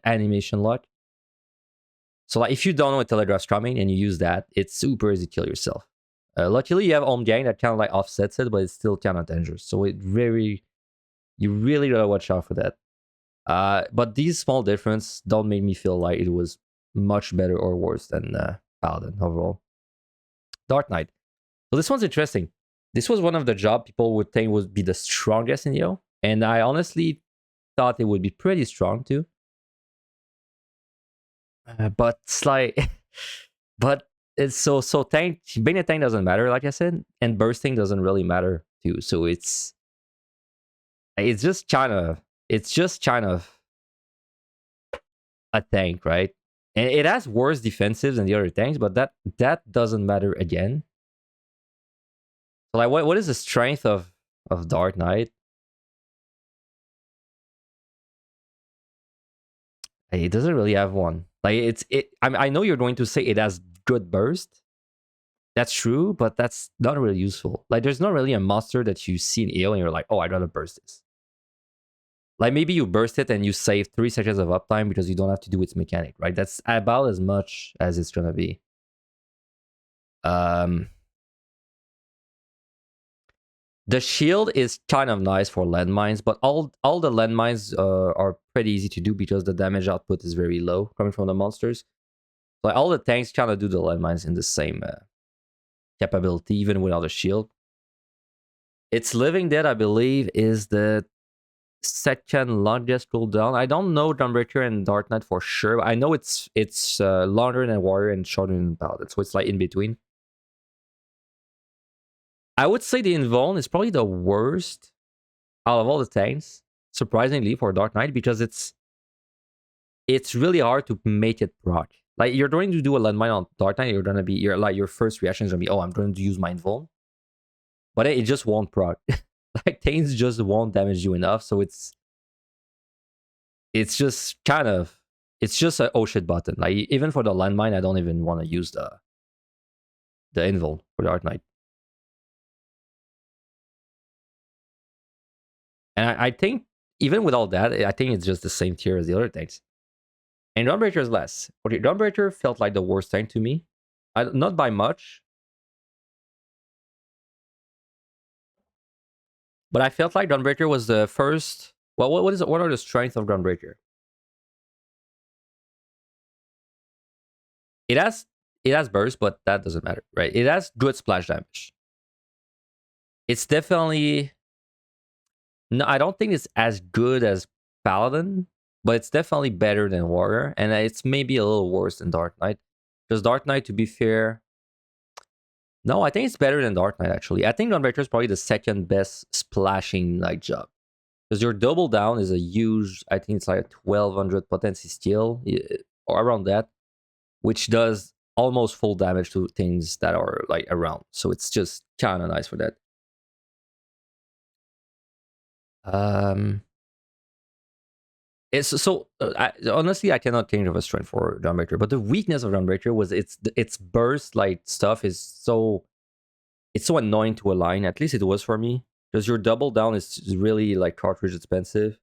animation lock. So like, if you don't know a telegraph's coming and you use that, it's super easy to kill yourself. Luckily, you have Omni that kind of like offsets it, but it's still kind of dangerous. So you really gotta watch out for that. But these small differences don't make me feel like it was much better or worse than Paladin overall. Dark Knight. So this one's interesting. This was one of the jobs people would think would be the strongest in EO, and I honestly thought it would be pretty strong too. But it's like, but it's so tank. Being a tank doesn't matter, like I said, and bursting doesn't really matter too. So it's just kind of a tank, right? And it has worse defensives than the other tanks, but that doesn't matter again. So like, what is the strength of Dark Knight? It doesn't really have one. Like I know you're going to say it has good burst. That's true, but that's not really useful. Like, there's not really a monster that you see in EO and you're like, oh, I'd rather burst this. Like, maybe you burst it and you save 3 seconds of uptime because you don't have to do its mechanic, right? That's about as much as it's gonna be. The shield is kind of nice for landmines, but all the landmines are pretty easy to do because the damage output is very low coming from the monsters. Like, all the tanks kind of do the landmines in the same capability, even without a shield. Its Living Dead, I believe, is the second longest cooldown. I don't know Gunbreaker and Dark Knight for sure. I know it's longer than Warrior and shorter than Paladin, so it's like in between. I would say the Invuln is probably the worst out of all the tanks, surprisingly, for Dark Knight, because it's really hard to make it proc. Like, you're going to do a landmine on Dark Knight, your first reaction is gonna be, oh, I'm going to use my Invuln. But it just won't proc. Like, things just won't damage you enough, so it's just kind of, it's just a oh shit button. Like, even for the landmine, I don't even want to use the Invuln for Dark Knight. And I think, even with all that, I think it's just the same tier as the other tanks. And Gunbreaker is less. Okay, Gunbreaker felt like the worst tank to me. Not by much. But I felt like Gunbreaker was the first Well, what are the strengths of Gunbreaker? It has burst, but that doesn't matter, right? It has good splash damage. It's definitely no, I don't think it's as good as Paladin, but it's definitely better than Warrior, and it's maybe a little worse than Dark Knight. Because Dark Knight, to be fair, no, I think it's better than Dark Knight actually. I think Gunbreaker is probably the second best splashing like job. Because your double down is a huge, I think it's like a 1200 potency steal, or around that, which does almost full damage to things that are like around. So it's just kind of nice for that. It's so honestly, I cannot think of a strength for Gunbreaker, but the weakness of Gunbreaker was its burst like stuff is so it's so annoying to align. At least it was for me, because your double down is really like cartridge expensive,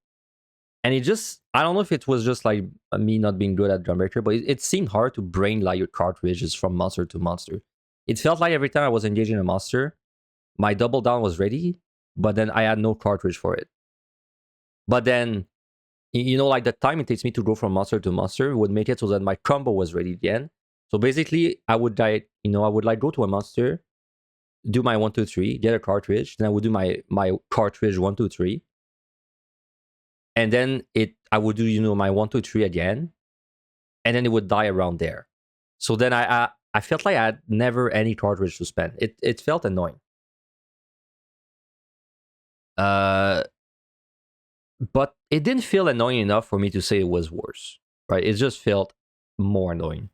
and it just I don't know if it was just like me not being good at Gunbreaker, but it seemed hard to brain like your cartridges from monster to monster. It felt like every time I was engaging a monster, my double down was ready, but then I had no cartridge for it. But then, you know, like the time it takes me to go from monster to monster would make it so that my combo was ready again. So basically, I would like, I would like go to a monster, do my 1, 2, 3, get a cartridge, then I would do my cartridge 1, 2, 3, and then I would do my 1, 2, 3 again, and then it would die around there. So then I felt like I had never any cartridge to spend. It felt annoying. But it didn't feel annoying enough for me to say it was worse, right? It just felt more annoying.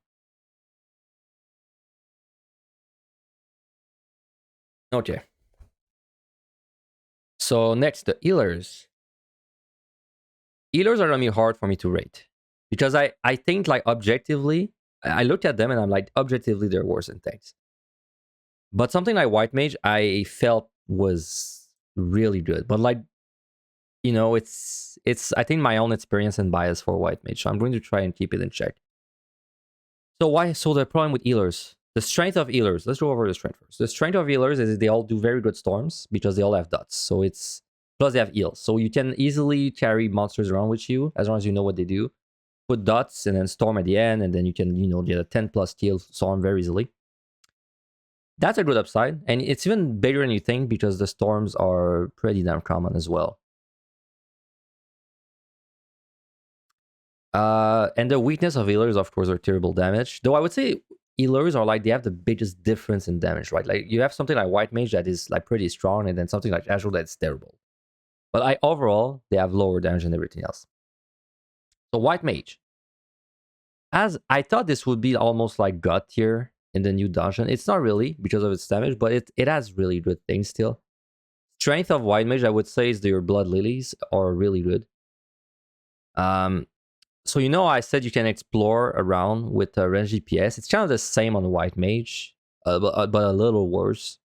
Okay. So next, the healers. Healers are gonna be hard for me to rate, because I think like objectively, I look at them and I'm like, objectively they're worse than tanks. But something like White Mage, I felt was really good. But like, it's I think my own experience and bias for White Mage. So I'm going to try and keep it in check. So the problem with healers, the strength of healers. Let's go over the strength first. The strength of healers is they all do very good storms because they all have dots. So it's plus they have heals. So you can easily carry monsters around with you as long as you know what they do. Put dots and then storm at the end, and then you can get a 10+ heal storm very easily. That's a good upside, and it's even bigger than you think because the storms are pretty damn common as well. And the weakness of healers, of course, are terrible damage. Though I would say healers are like, they have the biggest difference in damage, right? Like you have something like White Mage that is like pretty strong, and then something like Azure that's terrible. But overall, they have lower damage than everything else. So White Mage, as I thought this would be almost like God tier in the new dungeon. It's not really because of its damage, but it has really good things still. Strength of White Mage, I would say, is your Blood Lilies are really good. So I said you can explore around with range DPS. It's kind of the same on White Mage, but a little worse.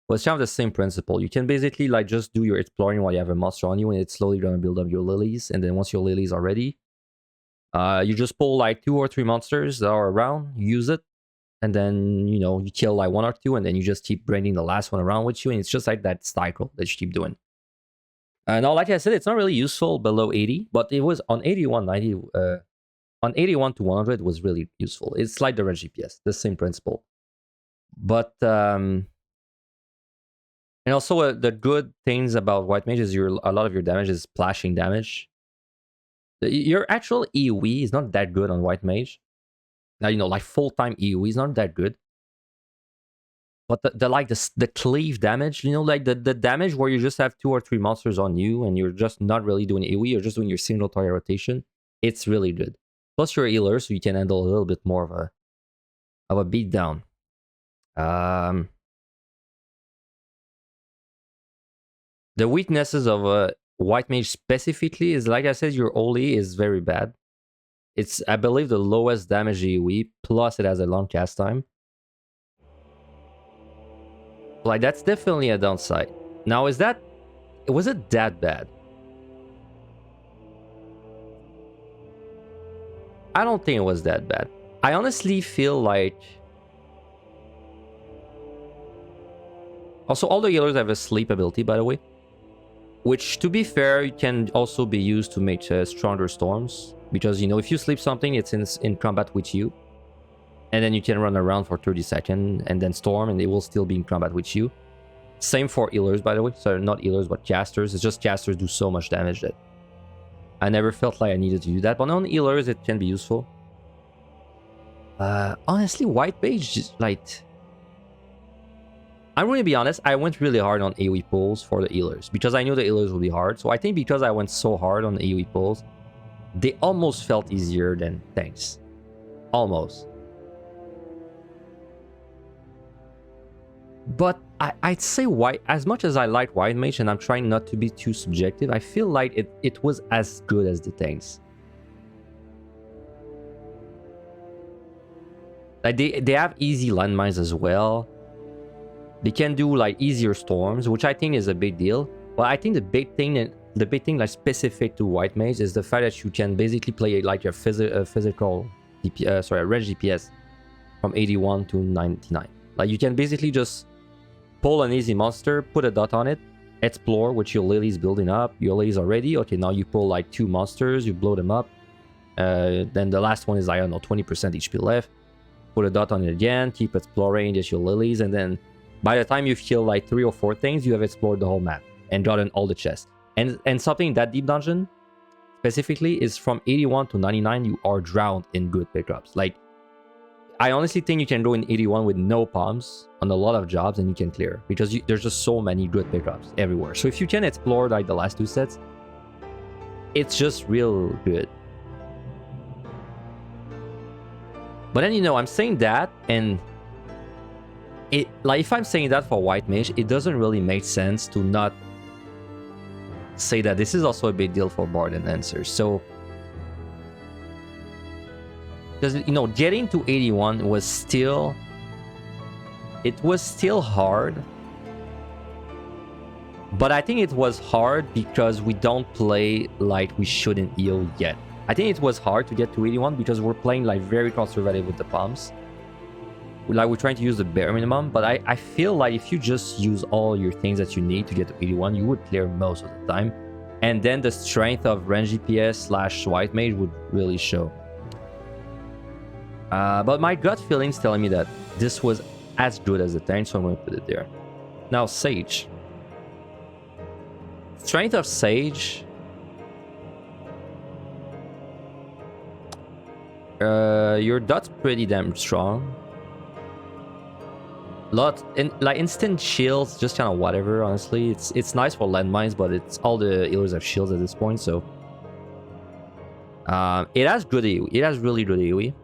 But it's kind of the same principle. You can basically like just do your exploring while you have a monster on you, and it's slowly going to build up your lilies. And then once your lilies are ready, you just pull like 2 or 3 monsters that are around, use it, and then you kill like 1 or 2, and then you just keep bringing the last one around with you, and it's just like that cycle that you keep doing. Now, like I said, it's not really useful below 80, but it was on 81, 90, on 81 to 100 it was really useful. It's like the range DPS, the same principle. But and also the good things about White Mage is a lot of your damage is splashing damage. Your actual EOE is not that good on White Mage. Now, like full-time EOE is not that good. But the cleave damage, like the damage where you just have 2 or 3 monsters on you and you're just not really doing AoE, you're just doing your single target rotation, it's really good. Plus you're a healer, so you can handle a little bit more of a beatdown. The weaknesses of a White Mage specifically is, like I said, your Oli is very bad. It's, I believe, the lowest damage AoE, plus it has a long cast time. Like, that's definitely a downside. Now, was it that bad? I don't think it was that bad. I honestly feel like... Also, all the healers have a sleep ability, by the way. which, to be fair, can also be used to make stronger storms. Because, you know, if you sleep something, it's in combat with you. And then you can run around for 30 seconds and then storm, and it will still be in combat with you. Same for healers, by the way. So not healers, but casters. It's just casters do so much damage that I never felt like I needed to do that. But on healers, it can be useful. Honestly, White Mage, like... I'm going to be honest, I went really hard on AoE pulls for the healers. Because I knew the healers would be hard. So I think because I went so hard on the AoE pulls, they almost felt easier than tanks. Almost. But I'd say white, as much as I like White Mage, and I'm trying not to be too subjective, I feel like it was as good as the tanks. Like they have easy landmines as well. They can do like easier storms, which I think is a big deal. But I think the big thing like specific to White Mage is the fact that you can basically play like your physical range DPS from 81 to 99. Like you can basically just pull an easy monster, put a dot on it, explore with your lilies building up. Your lilies are ready. Okay, now you pull like 2 monsters, you blow them up. Then the last one is, I don't know, 20% HP left. Put a dot on it again, keep exploring, just your lilies, and then by the time you've killed like 3 or 4 things, you have explored the whole map and gotten all the chests. And something in that deep dungeon specifically is from 81 to 99, you are drowned in good pickups. Like, I honestly think you can go in 81 with no palms on a lot of jobs and you can clear, because there's just so many good pickups everywhere. So if you can explore like the last 2 sets, it's just real good. But then, you know, I'm saying that, and it, like, if I'm saying that for White Mage, it doesn't really make sense to not say that this is also a big deal for Bard and Enhancers. So, because, you know, getting to 81 was still... It was still hard. But I think it was hard because we don't play like we should in EO yet. I think it was hard to get to 81 because we're playing like very conservative with the palms. Like, we're trying to use the bare minimum, but I feel like if you just use all your things that you need to get to 81, you would clear most of the time. And then the strength of range DPS / White Mage would really show. But my gut feeling's telling me that this was as good as the tank, so I'm going to put it there. Now, Sage. Strength of Sage... your dot's pretty damn strong. Like instant shields, just kind of whatever. Honestly, it's nice for landmines, but it's all the healers have shields at this point. So it has good AoE. It has really good AoE.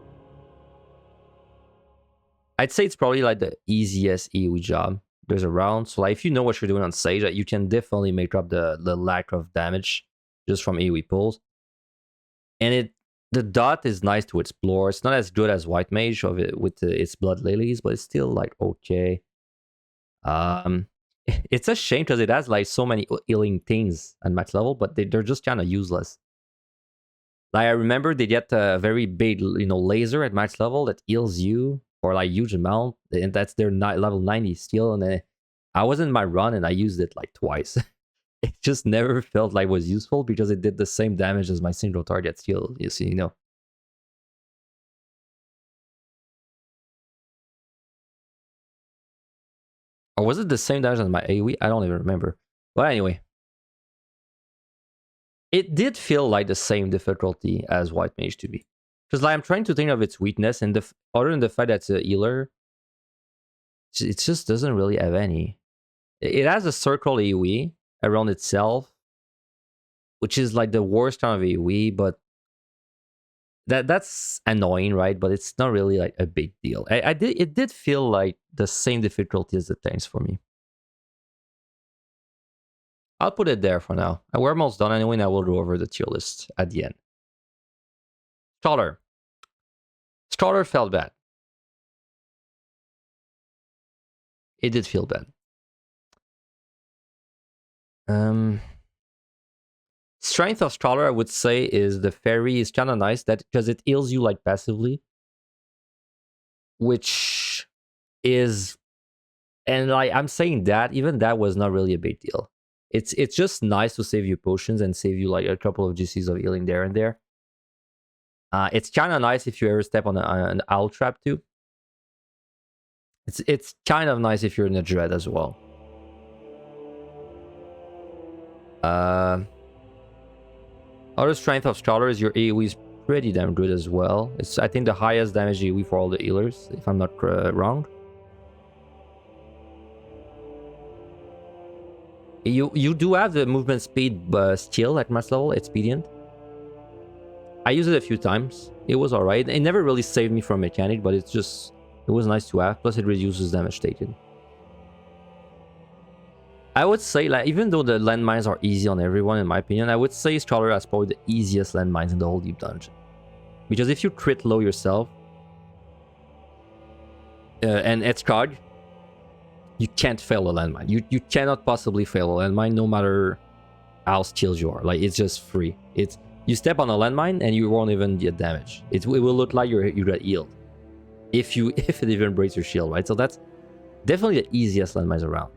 I'd say it's probably like the easiest AoE job there's around. So like, if you know what you're doing on Sage, you can definitely make up the lack of damage just from AoE pulls. And the dot is nice to explore. It's not as good as White Mage with its Blood Lilies, but it's still like okay. It's a shame because it has like so many healing things at max level, but they're just kind of useless. Like, I remember they get a very big, you know, laser at max level that heals you for like huge amount, and that's their level 90 skill. And I was in my run and I used it like twice. It just never felt like it was useful because it did the same damage as my single target skill, you see, you know. Or was it the same damage as my AoE? I don't even remember. But anyway. It did feel like the same difficulty as White Mage to me. Because like, I'm trying to think of its weakness, and other than the fact that it's a healer, it just doesn't really have any. It has a circle AoE around itself, which is like the worst kind of AoE, but that's annoying, right? But it's not really like a big deal. It did feel like the same difficulty as the tanks for me. I'll put it there for now. We're almost done anyway, and I will go over the tier list at the end. Scholar. Scholar felt bad. It did feel bad. Strength of Scholar, I would say, is the fairy is kind of nice that because it heals you like passively, which is, and like I'm saying that even that was not really a big deal. It's just nice to save you potions and save you like a couple of GCs of healing there and there. It's kind of nice if you ever step on an owl trap too. It's kind of nice if you're in a dread as well. Other strength of Scholar is your AoE is pretty damn good as well. It's, I think, the highest damage AoE for all the healers, if I'm not wrong. You do have the movement speed skill at max level, expedient. I used it a few times. It was alright. It never really saved me from mechanic, but it's just, it was nice to have. Plus it reduces damage taken. I would say, like, even though the landmines are easy on everyone, in my opinion, I would say Scholar has probably the easiest landmines in the whole deep dungeon. Because if you crit low yourself, and it's cog, you can't fail a landmine. You cannot possibly fail a landmine, no matter how skilled you are. Like, it's just free. It's, you step on a landmine and you won't even get damage. It will look like you got healed. If it even breaks your shield, right? So that's definitely the easiest landmines around.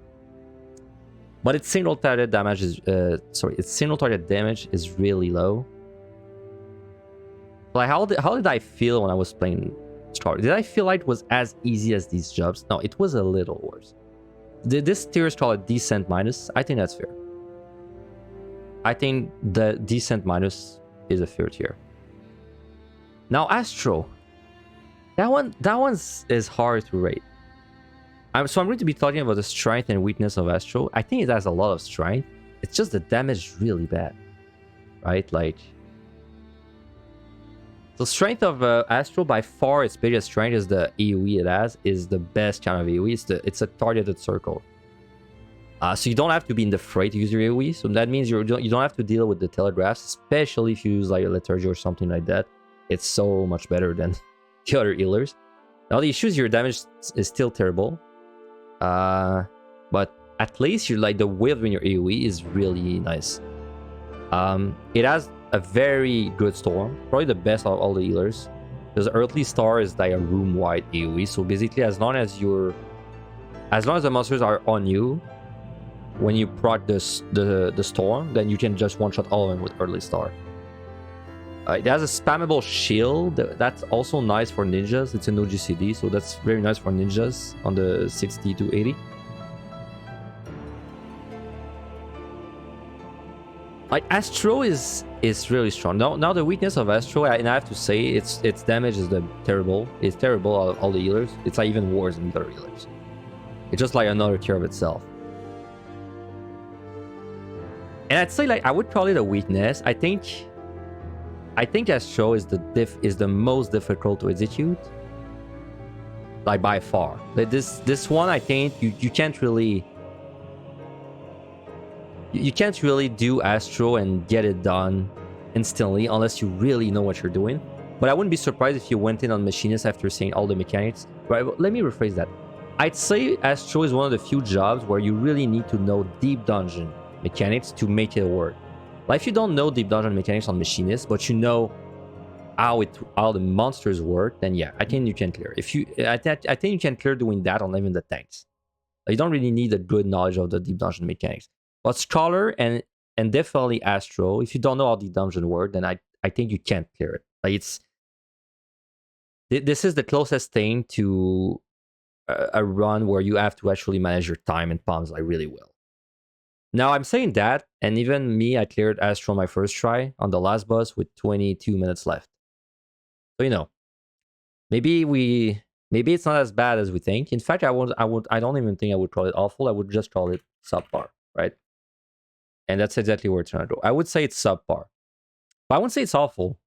But its single target damage is its single target damage is really low. Like, how did I feel when I was playing Scholar? Did I feel like it was as easy as these jobs? No, it was a little worse. This tier is called a decent minus. I think that's fair. I think the decent minus is a fair tier. Now Astro, that one's is hard to rate. So I'm going to be talking about the strength and weakness of Astro. I think it has a lot of strength. It's just the damage is really bad, right? Like, the strength of Astro, by far its biggest strength is the AoE it has, is the best kind of AoE. It's a targeted circle. So you don't have to be in the fray to use your AoE. So that means you don't have to deal with the telegraphs, especially if you use like a Lethargy or something like that. It's so much better than the other healers. Now the issue is your damage is still terrible. But at least you're like, the width in your AoE is really nice. It has a very good storm, probably the best of all the healers. Because Earthly Star is like a room-wide AoE. So basically, as long as the monsters are on you, when you proc the storm, then you can just one-shot all of them with Earthly Star. It has a spammable shield. That's also nice for ninjas. It's a no GCD, so that's very nice for ninjas on the 60 to 80. Like, Astro is really strong. Now the weakness of Astro, and I have to say, its damage is terrible. It's terrible all the healers. It's like even worse than the other healers. It's just like another tier of itself. And I'd say, like, I would call it a weakness. I think Astro is the most difficult to execute, like, by far. Like, this one, I think you can't really do Astro and get it done instantly unless you really know what you're doing. But I wouldn't be surprised if you went in on Machinist after seeing all the mechanics. Right? Let me rephrase that. I'd say Astro is one of the few jobs where you really need to know deep dungeon mechanics to make it work. Like, if you don't know deep dungeon mechanics on Machinist, but you know how the monsters work, then yeah, I think you can clear. I think you can clear doing that on even the tanks. Like, you don't really need a good knowledge of the deep dungeon mechanics. But Scholar and definitely Astro, if you don't know how deep dungeon work, then I think you can't clear it. Like, this is the closest thing to a run where you have to actually manage your time and palms like really well. Now, I'm saying that, and even me, I cleared Astro my first try on the last boss with 22 minutes left. So, you know, maybe it's not as bad as we think. In fact, I don't even think I would call it awful. I would just call it subpar, right? And that's exactly where it's trying to go. I would say it's subpar. But I wouldn't say it's awful.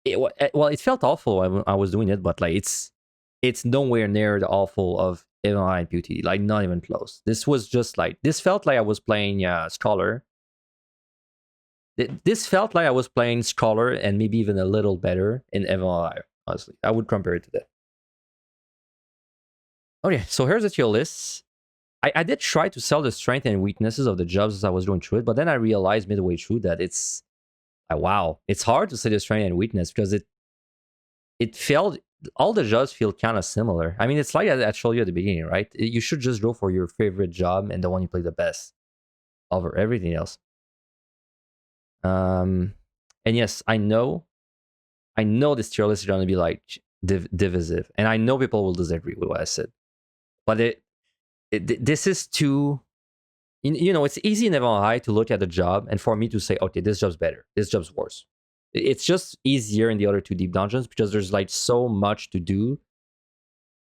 It felt awful when I was doing it, but like, it's nowhere near the awful of MI and PotD, like, not even close. This was just like, this felt like I was playing Scholar. This felt like I was playing Scholar and maybe even a little better in MI, honestly. I would compare it to that. Okay, so here's the tier list. I did try to sell the strength and weaknesses of the jobs as I was going through it, but then I realized midway through that it's wow, it's hard to say the strength and weakness because it felt, all the jobs feel kind of similar. I mean, it's like I showed you at the beginning, right? You should just go for your favorite job and the one you play the best. over everything else. And yes, I know this tier list is going to be like divisive, and I know people will disagree with what I said, but this is too, you know, it's easy in MLI to look at the job and for me to say, okay, this job's better, this job's worse. It's just easier in the other two deep dungeons because there's like so much to do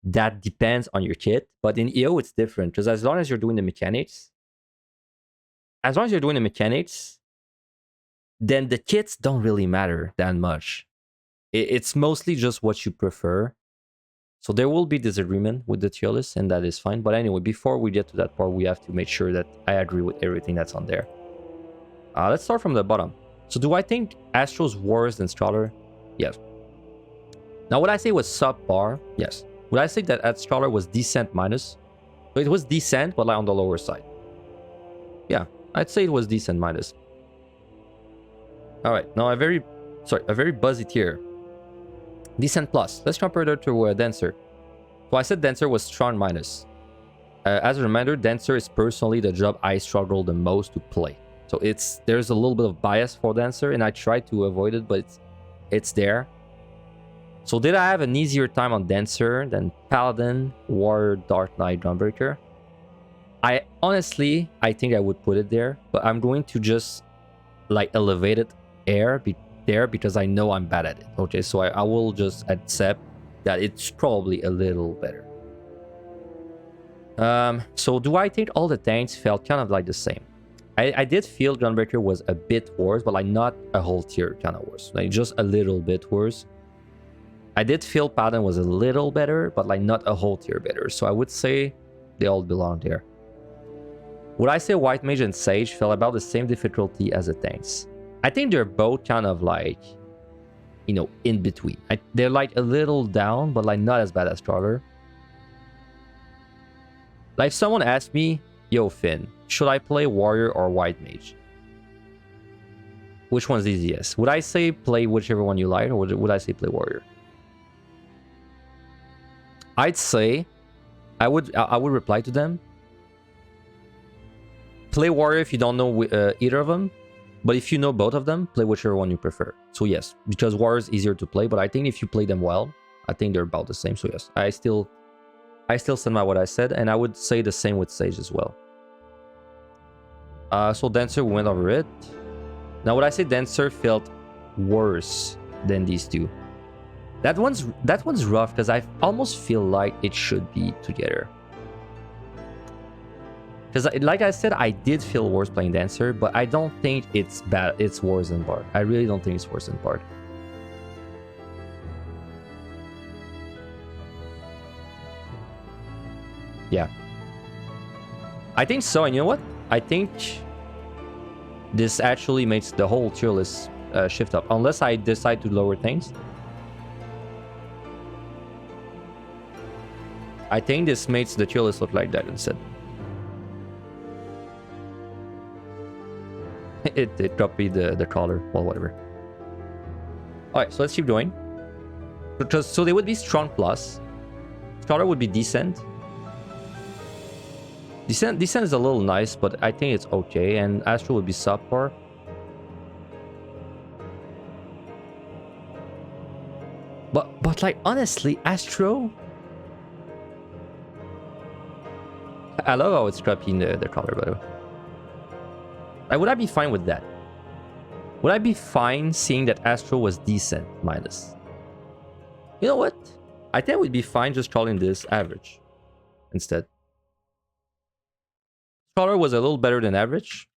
that depends on your kit. But in EO, it's different because as long as you're doing the mechanics, then the kits don't really matter that much. It's mostly just what you prefer. So there will be disagreement with the tier list, and that is fine. But anyway, before we get to that part, we have to make sure that I agree with everything that's on there. Let's start from the bottom. So do I think Astro's worse than Scholar? Yes. Now, would I say was subpar? Yes. Would I say that Scholar was decent minus? So it was decent, but like on the lower side. Yeah, I'd say it was decent minus. All right, now a very buzzy tier. Decent plus. Let's compare that to Denser. So I said Denser was strong minus. As a reminder, Denser is personally the job I struggle the most to play. So there's a little bit of bias for Denser, and I try to avoid it, but it's there. So did I have an easier time on Denser than Paladin, Warrior, Dark Knight, Gunbreaker? I think I would put it there, but I'm going to just like elevate it there because I know I'm bad at it. Okay, so I will just accept that it's probably a little better. So do I think all the tanks felt kind of like the same? I did feel Gunbreaker was a bit worse, but like not a whole tier kind of worse, like just a little bit worse. I did feel Paladin was a little better, but like not a whole tier better. So I would say they all belong there. Would I say White Mage and Sage felt about the same difficulty as the tanks? I think they're both kind of like, you know, in between. They're like a little down, but like not as bad as Scholar. Like if someone asked me, yo Finn, should I play Warrior or White Mage? Which one's easiest? Would I say play whichever one you like, or would I say play Warrior? I'd say I would reply to them. Play Warrior if you don't know either of them. But if you know both of them, play whichever one you prefer. So yes, because Warrior is easier to play, but I think if you play them well, I think they're about the same. So yes, I still stand by what I said, and I would say the same with Sage as well. So Denser went over it. Now would I say Denser felt worse than these two? That one's rough because I almost feel like it should be together. Because like I said, I did feel worse playing Dancer, but I don't think it's bad. It's worse than Bard. I really don't think it's worse than Bard. Yeah. I think so, and you know what? I think this actually makes the whole tier list shift up. Unless I decide to lower things. I think this makes the tier list look like that instead. It copied the color, well, whatever. Alright, so let's keep going. So they would be strong plus. Scholar would be decent. Decent is a little nice, but I think it's okay. And Astro would be subpar. But like, honestly, Astro... I love how it's copying the color, by the way. Would I be fine with that? Would I be fine seeing that Astro was decent minus? You know what? I think we'd be fine just calling this average instead. Scholar was a little better than average.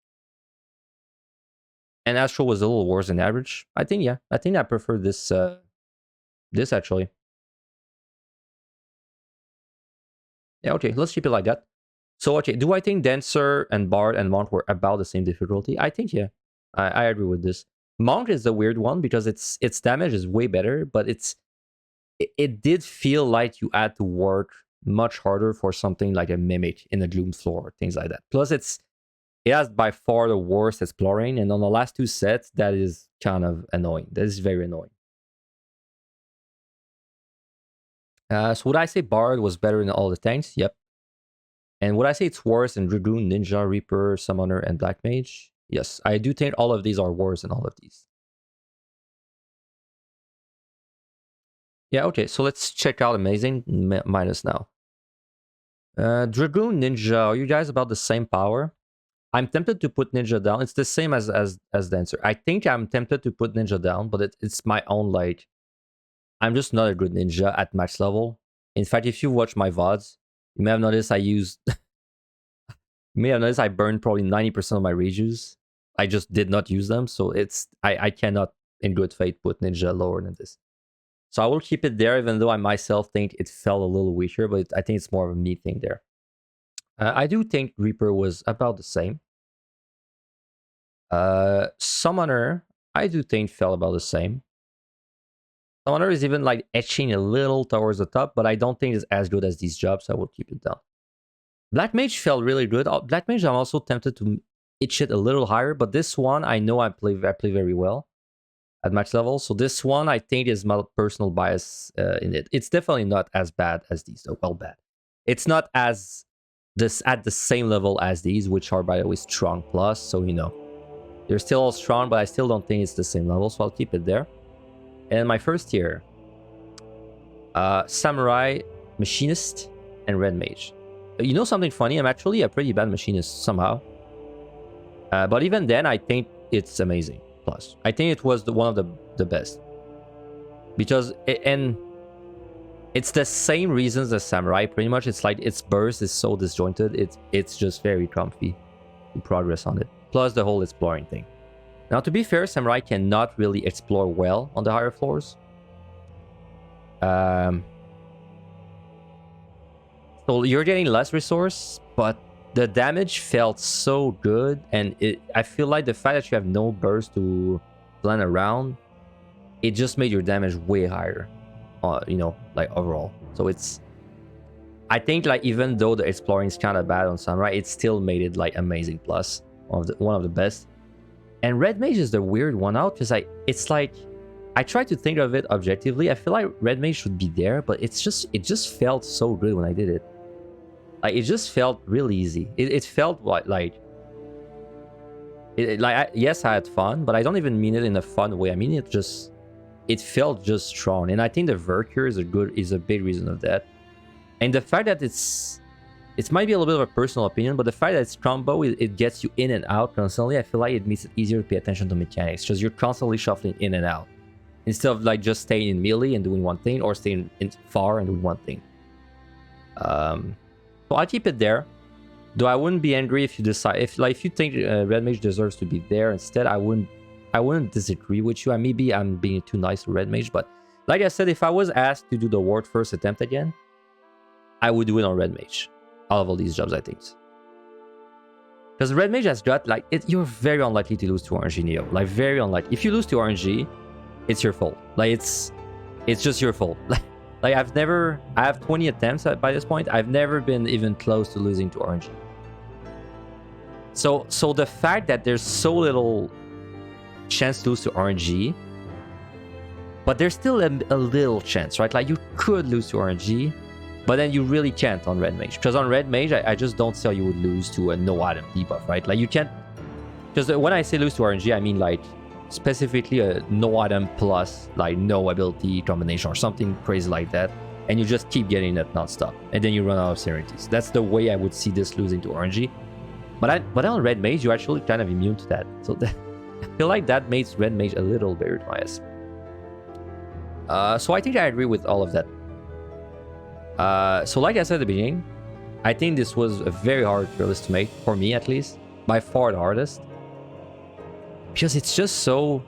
And Astro was a little worse than average. I think, yeah. I think I prefer this, this actually. Yeah, okay. Let's keep it like that. So, okay, do I think Dancer and Bard and Monk were about the same difficulty? I think, yeah. I agree with this. Monk is a weird one because its damage is way better, but it did feel like you had to work much harder for something like a Mimic in a Gloom floor, things like that. Plus, it has by far the worst exploring, and on the last two sets, that is kind of annoying. That is very annoying. So would I say Bard was better in all the tanks? Yep. And would I say it's worse than Dragoon, Ninja, Reaper, Summoner, and Black Mage? Yes, I do think all of these are worse than all of these. Yeah, okay, so let's check out Amazing minus now. Dragoon, Ninja, are you guys about the same power? I'm tempted to put Ninja down. It's the same as Dancer. I think I'm tempted to put Ninja down, but it's my own, like, I'm just not a good Ninja at max level. In fact, if you watch my VODs, you may have noticed I used... you may have noticed I burned probably 90% of my rejues. I just did not use them, so it's... I cannot, in good faith, put Ninja lower than this. So I will keep it there, even though I myself think it fell a little weaker, but I think it's more of a me thing there. I do think Reaper was about the same. Summoner, I do think fell about the same. Summoner is even like etching a little towards the top, but I don't think it's as good as these jobs, so I will keep it down. Black Mage felt really good. Black Mage, I'm also tempted to itch it a little higher, but this one, I know I play very well at max level. So this one, I think, is my personal bias in it. It's definitely not as bad as these, though. Well, bad. It's not as at the same level as these, which are, by the way, strong plus. So, you know, they're still all strong, but I still don't think it's the same level. So I'll keep it there. And my first tier, Samurai, Machinist, and Red Mage. You know something funny? I'm actually a pretty bad Machinist somehow. But even then, I think it's amazing. Plus, I think it was one of the best. Because, and it's the same reasons as Samurai, pretty much. It's like its burst is so disjointed, it's just very comfy to progress on it. Plus the whole exploring thing. Now, to be fair, Samurai cannot really explore well on the higher floors. So you're getting less resource, but the damage felt so good, and I feel like the fact that you have no burst to blend around, it just made your damage way higher, you know, like overall. So it's, I think, like, even though the exploring is kind of bad on Samurai, it still made it like amazing plus, one of the best. And Red Mage is the weird one out, because it's like, I try to think of it objectively. I feel like Red Mage should be there, but it just felt so good when I did it. Like, it just felt really easy. It felt like yes, I had fun, but I don't even mean it in a fun way. I mean it felt just strong, and I think the Vercure is a big reason of that. And the fact that it might be a little bit of a personal opinion, but the fact that it's combo, it gets you in and out constantly. I feel like it makes it easier to pay attention to mechanics, because you're constantly shuffling in and out instead of like just staying in melee and doing one thing, or staying in far and doing one thing. So I'll keep it there. Though I wouldn't be angry if you decide, if you think Red Mage deserves to be there instead, I wouldn't disagree with you. Maybe I'm being too nice to Red Mage, but like I said, if I was asked to do the ward first attempt again, I would do it on Red Mage. All of all these jobs, I think. Because Red Mage has got, like, you're very unlikely to lose to RNG, Neo. Like, very unlikely. If you lose to RNG, it's your fault. Like, it's just your fault. Like, I have 20 attempts by this point. I've never been even close to losing to RNG. So the fact that there's so little chance to lose to RNG, but there's still a little chance, right? Like, you could lose to RNG, but then you really can't on Red Mage. Because on Red Mage, I just don't see how you would lose to a no item debuff, right? Like, you can't... Because when I say lose to RNG, I mean, like, specifically a no item plus, like, no ability combination or something crazy like that, and you just keep getting that non-stop, and then you run out of serenities. That's the way I would see this losing to RNG. But on Red Mage, you're actually kind of immune to that. So I feel like that makes Red Mage a little very biased. So I think I agree with all of that. So like I said at the beginning, I think this was a very hard tier list to make, for me at least. By far the hardest. Because it's just so...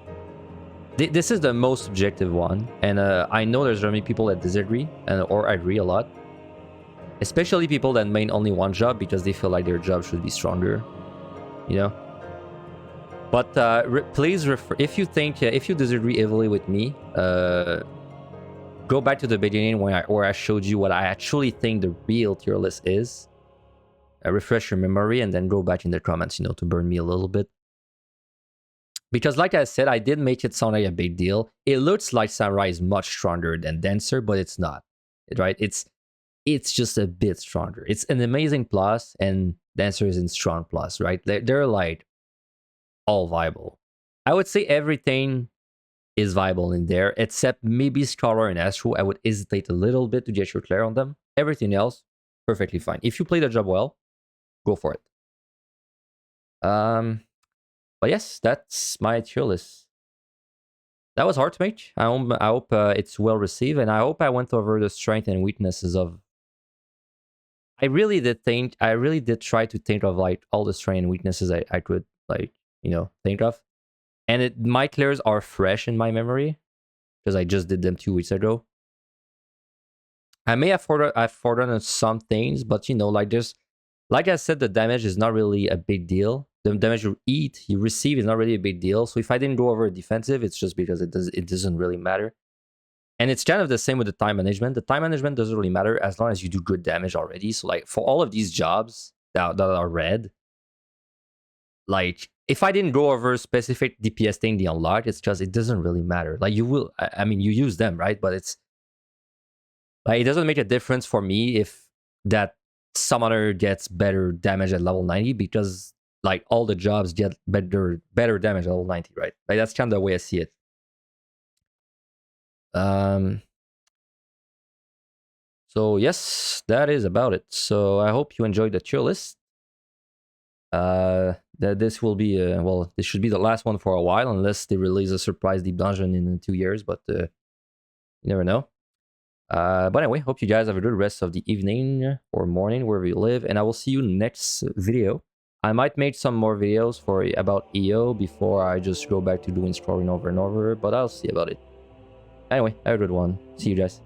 This is the most subjective one, and I know there's many people that disagree or agree a lot. Especially people that main only one job because they feel like their job should be stronger, you know? But please, if you disagree heavily with me, go back to the beginning where I showed you what I actually think the real tier list is. Refresh your memory and then go back in the comments, you know, to burn me a little bit. Because like I said, I did make it sound like a big deal. It looks like Samurai is much stronger than Dancer, but it's not, right? it's just a bit stronger. It's an amazing plus, and the answer is in strong plus, right? They're like all viable. I would say everything is viable in there, except maybe Scholar and Astro. I would hesitate a little bit to get your Claire on them. Everything else, perfectly fine. If you play the job well, go for it. But yes, that's my tier list. That was hard to make. I hope it's well received, and I hope I went over the strengths and weaknesses of. I really did try to think of like all the strengths and weaknesses I could like think of, and my clears are fresh in my memory because I just did them 2 weeks ago. I may have forgotten some things, but like there's, like I said, the damage is not really a big deal. The damage you receive is not really a big deal. So if I didn't go over defensive, it's just because it doesn't really matter. And it's kind of the same with the time management. The time management doesn't really matter as long as you do good damage already. So like for all of these jobs that are red, like if I didn't go over specific DPS thing they unlock, it's just it doesn't really matter. Like you will, I mean, you use them, right? But it's like it doesn't make a difference for me if that summoner gets better damage at level 90 because like all the jobs get better damage at level 90, right? Like that's kind of the way I see it. So yes, that is about it. So I hope you enjoyed the tier list. That this will be well, this should be the last one for a while unless they release a surprise deep dungeon in 2 years, but you never know. But anyway, hope you guys have a good rest of the evening or morning wherever you live, and I will see you next video. I might make some more videos about EO before I just go back to doing scoring over and over, but I'll see about it. Anyway, have a good one. See you guys.